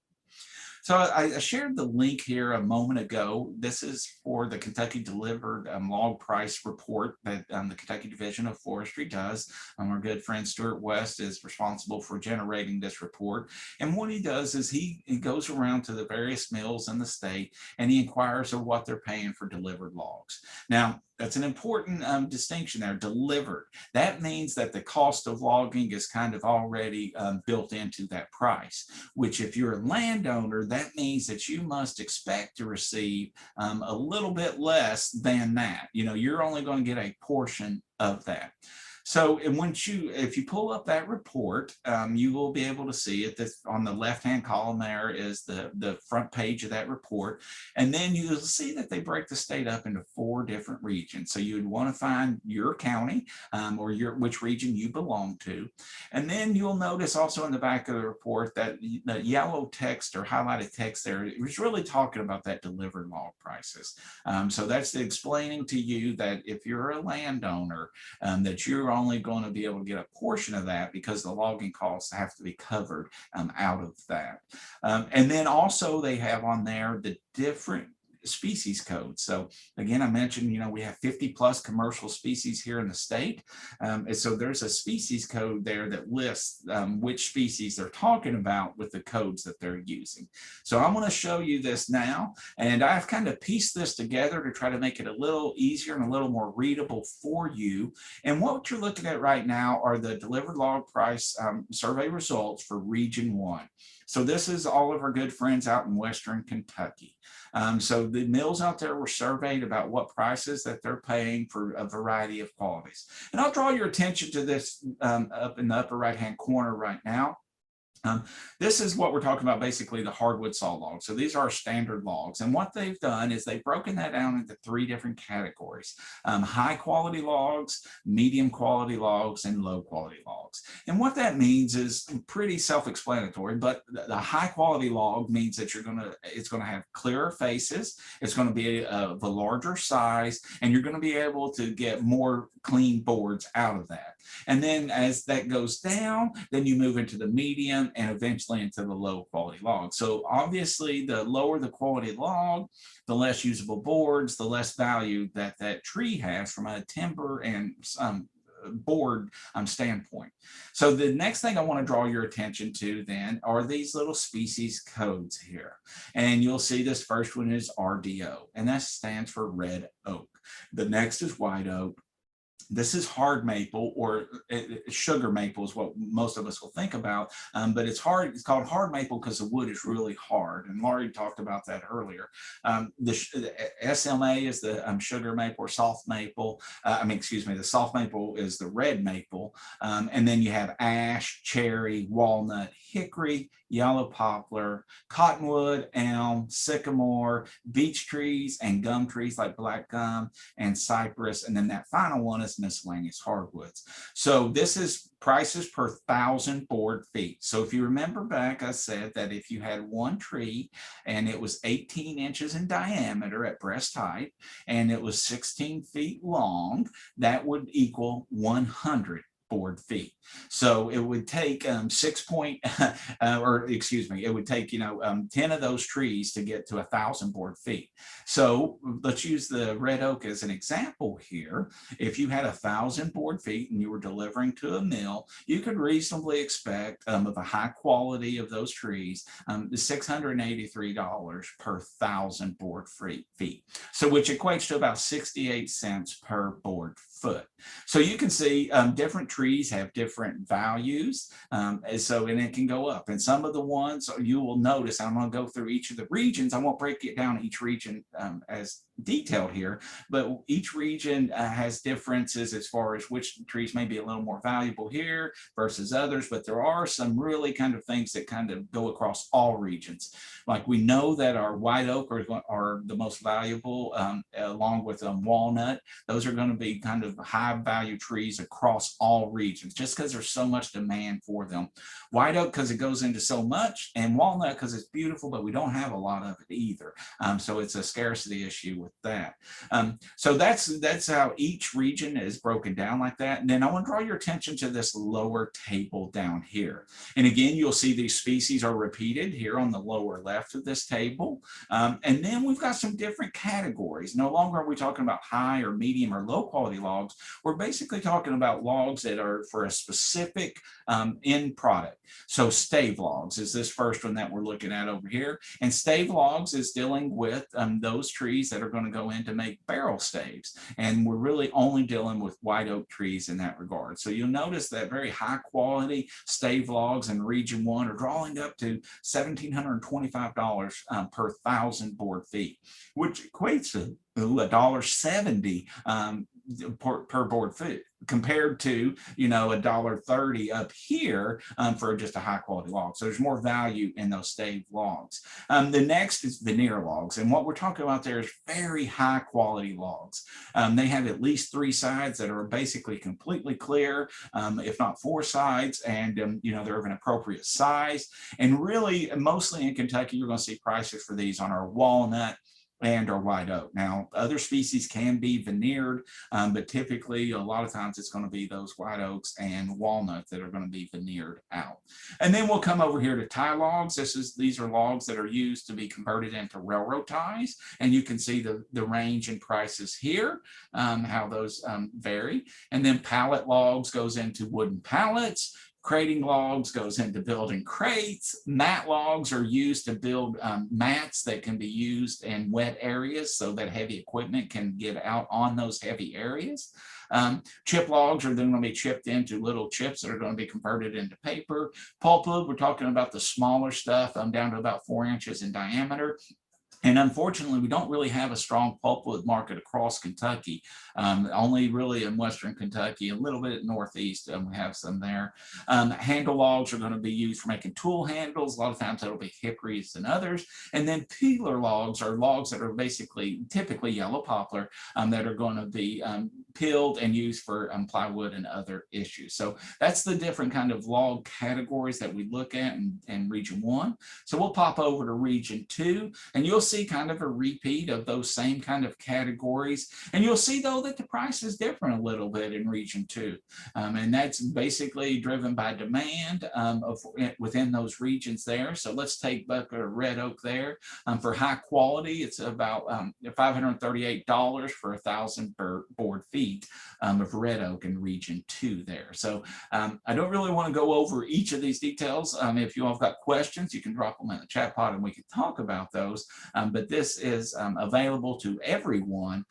So I shared the link here a moment ago. This is for the Kentucky Delivered Log Price Report that the Kentucky Division of Forestry does. Our good friend Stuart West is responsible for generating this report. And what he does is he goes around to the various mills in the state and he inquires of what they're paying for delivered logs. Now, that's an important distinction there, delivered. That means that the cost of logging is kind of already built into that price, which if you're a landowner, that means that you must expect to receive a little bit less than that. You know, you're only going to get a portion of that. So, and if you pull up that report, you will be able to see it. This, on the left-hand column there is the front page of that report. And then you'll see that they break the state up into 4 different regions. So you would want to find your county or which region you belong to. And then you'll notice also in the back of the report that the yellow text or highlighted text there is really talking about that delivered log prices. So that's explaining to you that if you're a landowner, that you're only going to be able to get a portion of that because the logging costs have to be covered out of that. And then also they have on there the different species codes. So again, I mentioned, you know, we have 50 plus commercial species here in the state. And so there's a species code there that lists which species they're talking about with the codes that they're using. So I'm going to show you this now, and I've kind of pieced this together to try to make it a little easier and a little more readable for you. And what you're looking at right now are the delivered log price survey results for Region 1. So this is all of our good friends out in Western Kentucky. So the mills out there were surveyed about what prices that they're paying for a variety of qualities. And I'll draw your attention to this up in the upper right-hand corner right now. This is what we're talking about, basically the hardwood saw logs. So these are standard logs. And what they've done is they've broken that down into 3 different categories: high quality logs, medium quality logs, and low quality logs. And what that means is pretty self-explanatory, but the high quality log means that it's going to have clearer faces, it's going to be of a larger size, and you're going to be able to get more clean boards out of that. And then as that goes down, then you move into the medium and eventually into the low quality log. So obviously the lower the quality log, the less usable boards, the less value that that tree has from a timber and board standpoint. So the next thing I want to draw your attention to then are these little species codes here. And you'll see this first one is RDO, and that stands for red oak. The next is white oak. This is hard maple, or sugar maple is what most of us will think about, but it's called hard maple because the wood is really hard, and Laurie talked about that earlier. The SMA is the sugar maple or soft maple. The soft maple is the red maple, and then you have ash, cherry, walnut, hickory, yellow poplar, cottonwood, elm, sycamore, beech trees, and gum trees like black gum and cypress, and then that final one is miscellaneous hardwoods. So this is prices per 1,000 board feet. So if you remember back, I said that if you had one tree and it was 18 inches in diameter at breast height and it was 16 feet long, that would equal 100 board feet. So it would take it would take 10 of those trees to get to 1,000 board feet. So let's use the red oak as an example here. If you had 1,000 board feet and you were delivering to a mill, you could reasonably expect of the high quality of those trees, the $683 per 1,000 board feet. So which equates to about 68 cents per board foot. So you can see different trees have different values, and it can go up. And some of the ones you will notice, I'm going to go through each of the regions. I won't break it down each region as detailed here, but each region has differences as far as which trees may be a little more valuable here versus others. But there are some really kind of things that kind of go across all regions. Like we know that our white oak are the most valuable, along with walnut. Those are going to be kind of high value trees across all regions just because there's so much demand for them. White oak because it goes into so much, and walnut because it's beautiful, but we don't have a lot of it either. So it's a scarcity issue with that. So that's how each region is broken down like that. And then I want to draw your attention to this lower table down here. And again, you'll see these species are repeated here on the lower left of this table. And then we've got some different categories. No longer are we talking about high or medium or low quality logs. We're basically talking about logs that are for a specific end product. So stave logs is this first one that we're looking at over here. And stave logs is dealing with those trees that are going to go in to make barrel staves. And we're really only dealing with white oak trees in that regard. So you'll notice that very high quality stave logs in region 1 are drawing up to $1,725 per 1,000 board feet, which equates to $1.70 per board foot, compared to $1.30 up here for just a high quality log. So there's more value in those stave logs. The next is veneer logs, and what we're talking about there is very high quality logs. They have at least 3 sides that are basically completely clear, if not 4 sides, and they're of an appropriate size. And really, mostly in Kentucky, you're going to see prices for these on our walnut and our white oak. Now, other species can be veneered, but typically a lot of times it's going to be those white oaks and walnuts that are going to be veneered out. And then we'll come over here to tie logs. These are logs that are used to be converted into railroad ties, and you can see the range in prices here, how those vary. And then pallet logs goes into wooden pallets. Crating logs goes into building crates. Mat logs are used to build mats that can be used in wet areas so that heavy equipment can get out on those heavy areas. Chip logs are then going to be chipped into little chips that are going to be converted into paper. Pulpwood, we're talking about the smaller stuff down to about 4 inches in diameter. And unfortunately, we don't really have a strong pulpwood market across Kentucky, only really in Western Kentucky, a little bit Northeast, we have some there. Handle logs are going to be used for making tool handles. A lot of times that'll be hickories and others. And then peeler logs are logs that are typically yellow poplar that are going to be peeled and used for plywood and other issues. So that's the different kind of log categories that we look at in region 1. So we'll pop over to region 2, and you'll see kind of a repeat of those same kind of categories. And you'll see though that the price is different a little bit in region 2. And that's basically driven by demand within those regions there. So let's take bucket of red oak there. For high quality, it's about $538 for 1,000 board feet of red oak in region 2 there. So I don't really want to go over each of these details. If you all have got questions, you can drop them in the chat pod and we can talk about those. But this is available to everyone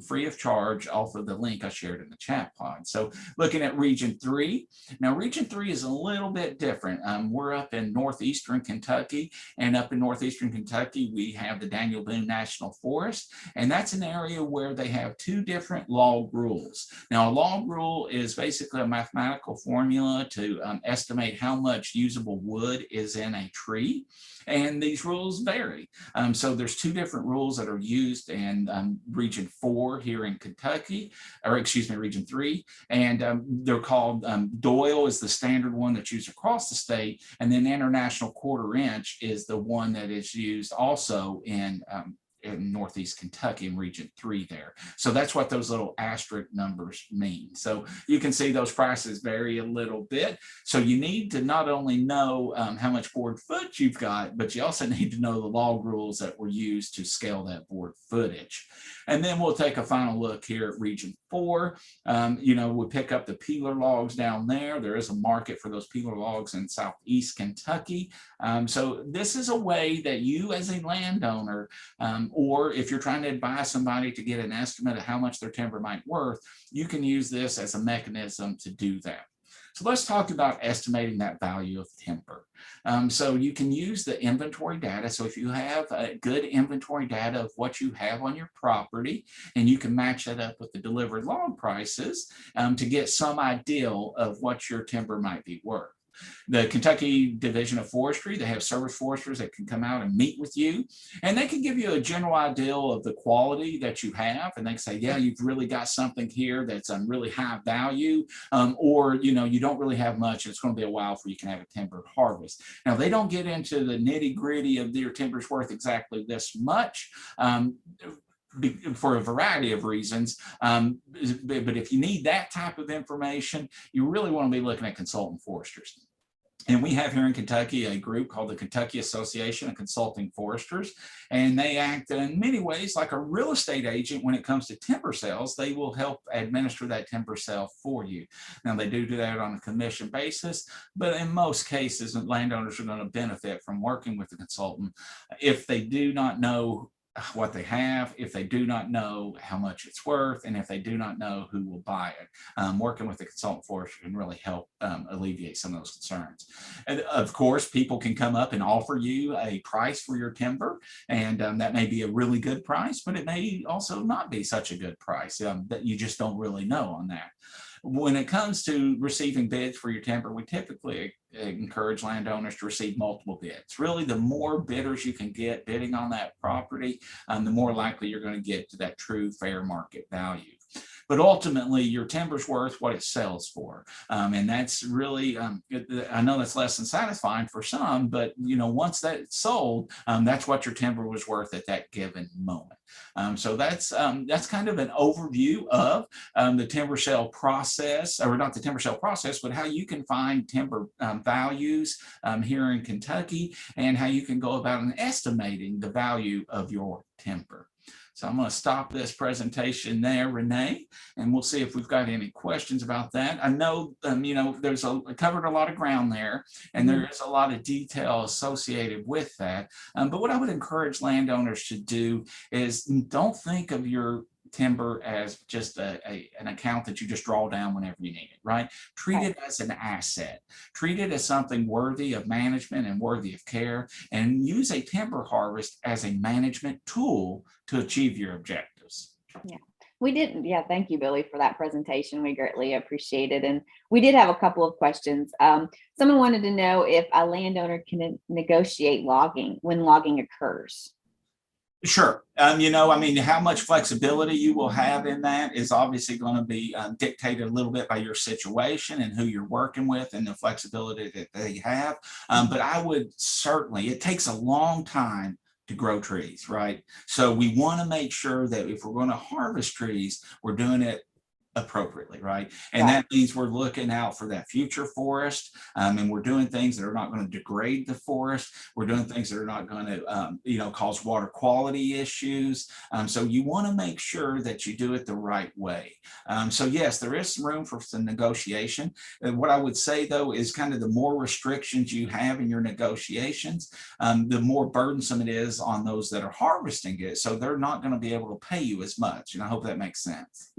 free of charge off of the link I shared in the chat pod. So looking at region 3, now region 3 is a little bit different. We're up in northeastern Kentucky, and up in northeastern Kentucky, we have the Daniel Boone National Forest, and that's an area where they have 2 different log rules. Now, a log rule is basically a mathematical formula to estimate how much usable wood is in a tree, and these rules vary. So there's 2 different rules that are used in region 4 here in Kentucky, or excuse me, region 3, and they're called Doyle is the standard one that's used across the state, and then International Quarter Inch is the one that is used also in Northeast Kentucky in region 3 there. So that's what those little asterisk numbers mean. So you can see those prices vary a little bit. So you need to not only know how much board foot you've got, but you also need to know the log rules that were used to scale that board footage. And then we'll take a final look here at region 4. We pick up the peeler logs down there. There is a market for those peeler logs in Southeast Kentucky. So this is a way that you as a landowner, or if you're trying to advise somebody to get an estimate of how much their timber might worth, you can use this as a mechanism to do that. So let's talk about estimating that value of timber. So you can use the inventory data. So if you have a good inventory data of what you have on your property, and you can match that up with the delivered log prices to get some idea of what your timber might be worth. The Kentucky Division of Forestry, they have service foresters that can come out and meet with you, and they can give you a general idea of the quality that you have, and they can say, yeah, you've really got something here that's really high value, or you don't really have much, and it's going to be a while before you can have a timber harvest. Now, they don't get into the nitty gritty of your timber's worth exactly this much, for a variety of reasons. But if you need that type of information, you really want to be looking at consultant foresters. And we have here in Kentucky a group called the Kentucky Association of Consulting Foresters, and they act in many ways like a real estate agent when it comes to timber sales. They will help administer that timber sale for you. Now, they do that on a commission basis, but in most cases, landowners are going to benefit from working with the consultant if they do not know what they have, if they do not know how much it's worth, and if they do not know who will buy it. Working with the consultant forester can really help alleviate some of those concerns. And of course, people can come up and offer you a price for your timber, and that may be a really good price, but it may also not be such a good price that you just don't really know on that. When it comes to receiving bids for your timber, we typically encourage landowners to receive multiple bids. Really, the more bidders you can get bidding on that property, the more likely you're going to get to that true fair market value. But ultimately, your timber's worth what it sells for. And that's really, I know that's less than satisfying for some, but once that's sold, that's what your timber was worth at that given moment. So that's kind of an overview of the timber sale process, or not the timber sale process, but how you can find timber values here in Kentucky, and how you can go about estimating the value of your timber. So I'm going to stop this presentation there, Renee, and we'll see if we've got any questions about that. I know, there's covered a lot of ground there, and there is a lot of detail associated with that. But what I would encourage landowners to do is don't think of your timber as just an account that you just draw down whenever you need it, right? Treat it as an asset. Treat it as something worthy of management and worthy of care, and use a timber harvest as a management tool to achieve your objectives. Yeah, we did. Yeah, thank you, Billy, for that presentation. We greatly appreciate it. And we did have a couple of questions. Someone wanted to know if a landowner can negotiate logging when logging occurs. Sure. How much flexibility you will have in that is obviously going to be dictated a little bit by your situation and who you're working with and the flexibility that they have. But I would certainly, it takes a long time to grow trees, right? So we want to make sure that if we're going to harvest trees, we're doing it appropriately, right? And that means we're looking out for that future forest, and we're doing things that are not going to degrade the forest. We're doing things that are not going to, cause water quality issues. So you want to make sure that you do it the right way. So yes, there is some room for some negotiation. And what I would say though is kind of the more restrictions you have in your negotiations, the more burdensome it is on those that are harvesting it. So they're not going to be able to pay you as much. And I hope that makes sense.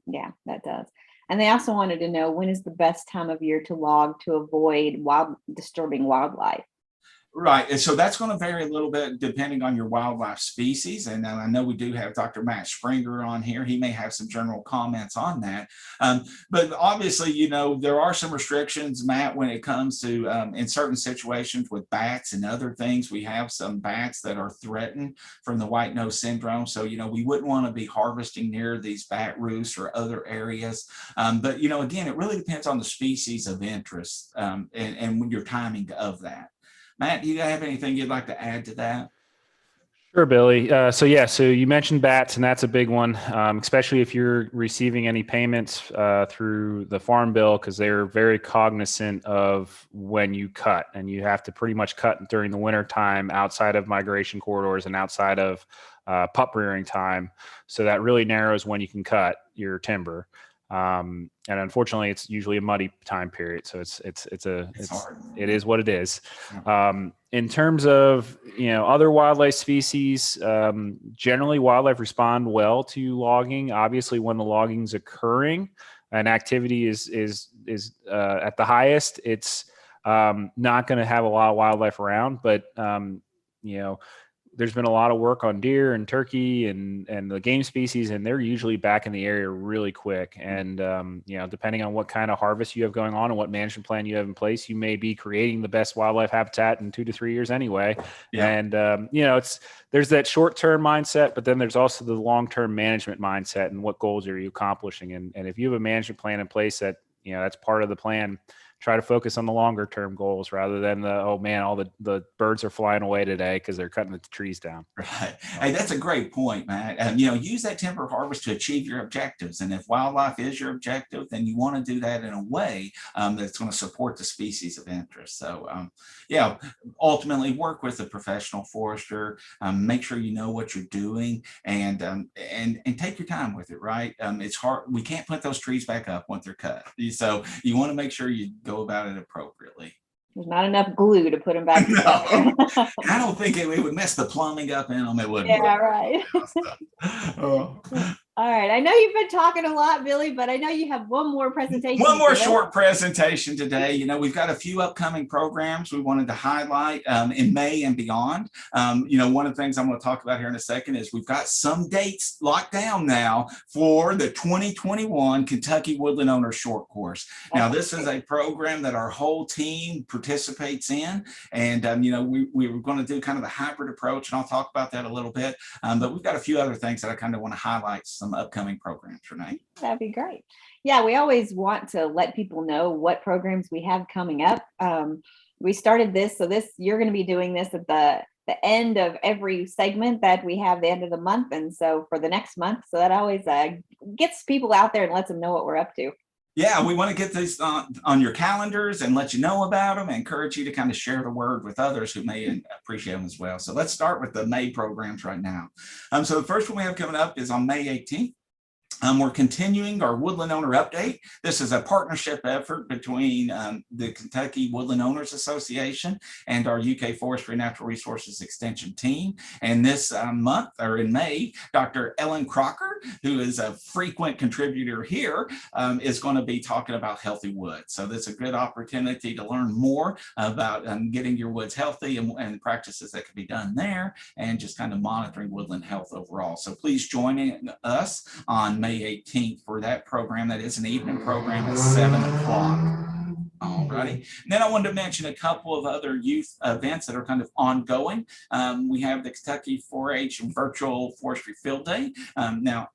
Yeah, that does. And they also wanted to know, when is the best time of year to log to avoid disturbing wildlife? Right. And so that's going to vary a little bit depending on your wildlife species. And I know we do have Dr. Matt Springer on here. He may have some general comments on that. But obviously, there are some restrictions, Matt, when it comes to in certain situations with bats and other things. We have some bats that are threatened from the white nose syndrome. So, we wouldn't want to be harvesting near these bat roosts or other areas. But, again, it really depends on the species of interest and your timing of that. Matt, do you have anything you'd like to add to that? Sure, Billy. So you mentioned bats, and that's a big one, especially if you're receiving any payments through the Farm Bill, because they're very cognizant of when you cut, and you have to pretty much cut during the winter time outside of migration corridors and outside of pup rearing time. So that really narrows when you can cut your timber. And unfortunately, it's usually a muddy time period. So it is what it is. In terms of, other wildlife species, generally wildlife respond well to logging. Obviously, when the logging's occurring and activity is at the highest, it's not going to have a lot of wildlife around, but, there's been a lot of work on deer and turkey and the game species, and they're usually back in the area really quick. And, depending on what kind of harvest you have going on and what management plan you have in place, you may be creating the best wildlife habitat in 2 to 3 years anyway. Yeah. And, there's that short-term mindset, but then there's also the long-term management mindset and what goals are you accomplishing. And if you have a management plan in place that, that's part of the plan, try to focus on the longer term goals rather than all the birds are flying away today because they're cutting the trees down. Right. Hey, that's a great point, Matt. Use that timber harvest to achieve your objectives. And if wildlife is your objective, then you want to do that in a way that's going to support the species of interest. So, ultimately work with a professional forester. Make sure you know what you're doing, and take your time with it. Right. It's hard. We can't put those trees back up once they're cut. So you want to make sure you go about it appropriately. There's not enough glue to put them back together. No, I don't think it would mess the plumbing up in them. It wouldn't. Yeah, right. All right. I know you've been talking a lot, Billy, but I know you have one more presentation. One more short presentation today. We've got a few upcoming programs we wanted to highlight in May and beyond. One of the things I'm going to talk about here in a second is we've got some dates locked down now for the 2021 Kentucky Woodland Owner Short Course. Now, this is a program that our whole team participates in. And, we were going to do kind of a hybrid approach, and I'll talk about that a little bit. But we've got a few other things that I kind of want to highlight, some upcoming programs, Renee. That'd be great. Yeah, we always want to let people know what programs we have coming up. We started this, so you're going to be doing this at the end of every segment that we have the end of the month, and so for the next month. So that always gets people out there and lets them know what we're up to. Yeah, we want to get these on your calendars and let you know about them, and encourage you to kind of share the word with others who may appreciate them as well. So let's start with the May programs right now. So the first one we have coming up is on May 18th. We're continuing our Woodland Owner Update. This is a partnership effort between the Kentucky Woodland Owners Association and our UK Forestry Natural Resources Extension team. And this month, or in May, Dr. Ellen Crocker, who is a frequent contributor here, is going to be talking about healthy wood. So that's a good opportunity to learn more about getting your woods healthy and practices that can be done there, and just kind of monitoring woodland health overall. So please join us on May 18th for that program. That is an evening program at 7 o'clock. All righty. Then I wanted to mention a couple of other youth events that are kind of ongoing. We have the Kentucky 4-H Virtual Forestry Field Day. Now,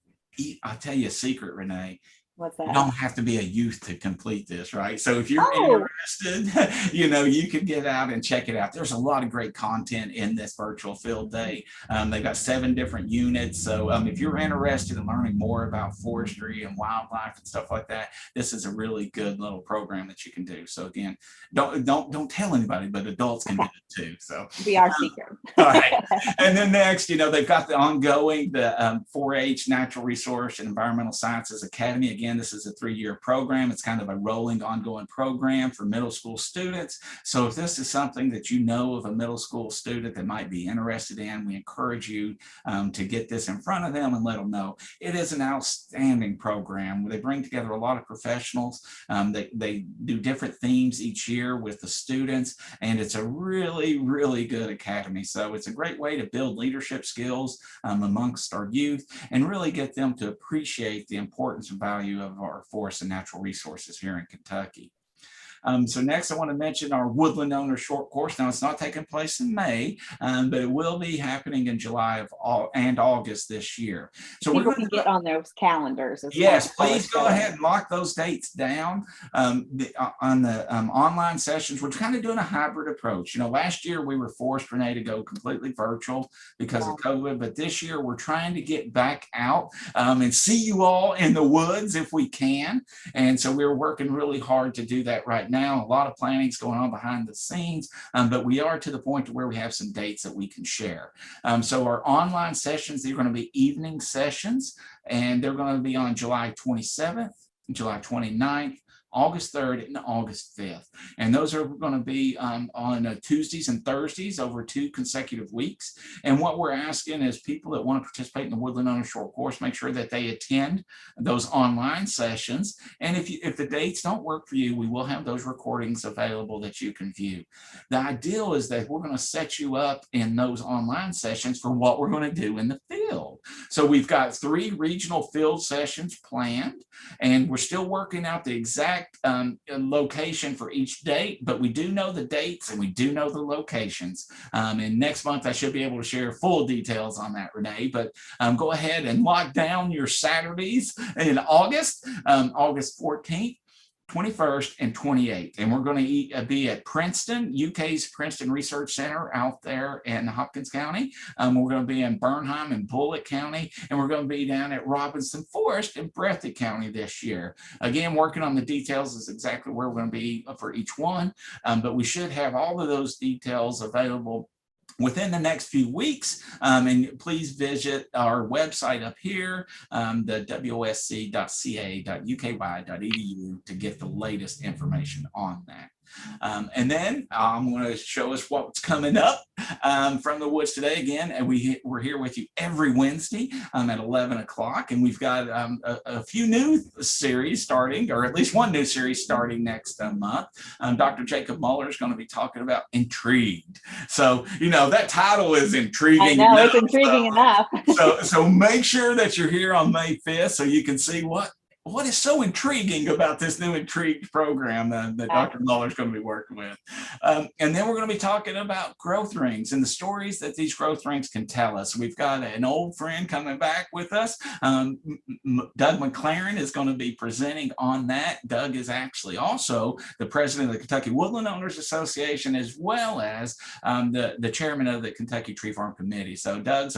I'll tell you a secret, Renee. What's that? You don't have to be a youth to complete this, right? So if you're interested, you can get out and check it out. There's a lot of great content in this virtual field day. They've got 7 different units. So if you're interested in learning more about forestry and wildlife and stuff like that, this is a really good little program that you can do. So again, don't tell anybody, but adults can do it too. So be our secret. All right. And then next, they've got the ongoing, the 4-H Natural Resource and Environmental Sciences Academy. Again, this is a 3-year program. It's kind of a rolling, ongoing program for middle school students. So if this is something that you know of a middle school student that might be interested in, we encourage you to get this in front of them and let them know. It is an outstanding program. They bring together a lot of professionals. They do different themes each year with the students, and it's a really, really good academy. So it's a great way to build leadership skills amongst our youth and really get them to appreciate the importance and value of our forests and natural resources here in Kentucky. So next, I want to mention our Woodland Owner Short Course. Now, it's not taking place in May, but it will be happening in July and August this year. So people can get on those calendars. Yes, please go ahead and lock those dates down. On the online sessions, we're kind of doing a hybrid approach. Last year we were forced, Renee, to go completely virtual because of COVID, but this year we're trying to get back out and see you all in the woods if we can. And so we're working really hard to do that right now. A lot of planning is going on behind the scenes, but we are to the point to where we have some dates that we can share. So our online sessions, they're going to be evening sessions, and they're going to be on July 27th, July 29th, August 3rd and August 5th. And those are going to be on Tuesdays and Thursdays over 2 consecutive weeks. And what we're asking is people that want to participate in the Woodland on a Shore course, make sure that they attend those online sessions. And if the dates don't work for you, we will have those recordings available that you can view. The ideal is that we're going to set you up in those online sessions for what we're going to do in the field. So we've got 3 regional field sessions planned, and we're still working out the exact location for each date, but we do know the dates and we do know the locations. And next month I should be able to share full details on that, Renee, but go ahead and lock down your Saturdays in August, August 14th. 21st and 28th. And we're going to be at Princeton, UK's Princeton Research Center out there in Hopkins County. We're going to be in Burnham and Bullitt County, and we're going to be down at Robinson Forest in Breathitt County this year. Again, working on the details is exactly where we're going to be for each one, but we should have all of those details available within the next few weeks. And please visit our website up here, the wsc.ca.uky.edu, to get the latest information on that. And then I'm going to show us what's coming up from the woods today again. And we're here with you every Wednesday at 11 o'clock. And we've got a few new series starting, or at least one new series starting next month. Dr. Jacob Muller is going to be talking about intrigued. So, you know, that title is intriguing. I know, it's intriguing enough. So make sure that you're here on May 5th so you can see what is so intriguing about this new Intrigued program that Dr. Muller is going to be working with. And then we're going to be talking about growth rings and the stories that these growth rings can tell us. We've got an old friend coming back with us. Doug McLaren is going to be presenting on that. Doug is actually also the president of the Kentucky Woodland Owners Association, as well as the chairman of the Kentucky Tree Farm Committee. So Doug's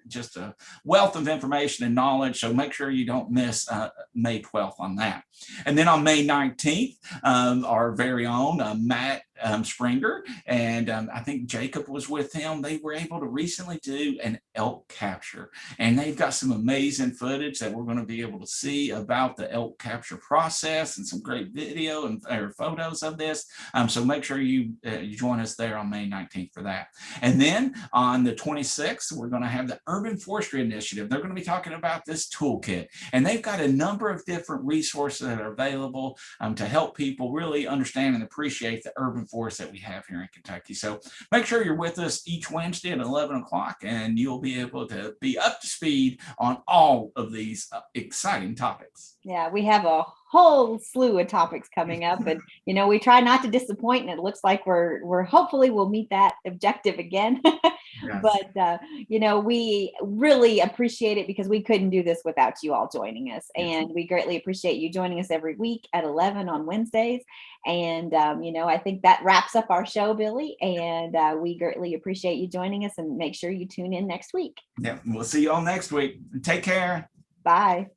just a wealth of information and knowledge. So make sure you don't miss May 12th on that. And then on May 19th, our very own Matt Springer, and I think Jacob was with him. They were able to recently do an elk capture, and they've got some amazing footage that we're going to be able to see about the elk capture process, and some great video and photos of this. So make sure you join us there on May 19th for that. And then on the 26th, we're going to have the Urban Forestry Initiative. They're going to be talking about this toolkit, and they've got a number of different resources that are available to help people really understand and appreciate the urban forest that we have here in Kentucky. So make sure you're with us each Wednesday at 11 o'clock, and you'll be able to be up to speed on all of these exciting topics. Yeah, we have a whole slew of topics coming up, and you know, we try not to disappoint, and it looks like we're hopefully we'll meet that objective again. Yes. But you know, we really appreciate it because we couldn't do this without you all joining us, and we greatly appreciate you joining us every week at 11 on Wednesdays. And you know, I think that wraps up our show, Billy, and we greatly appreciate you joining us, and make sure you tune in next week. Yeah, we'll see you all next week. Take care. Bye.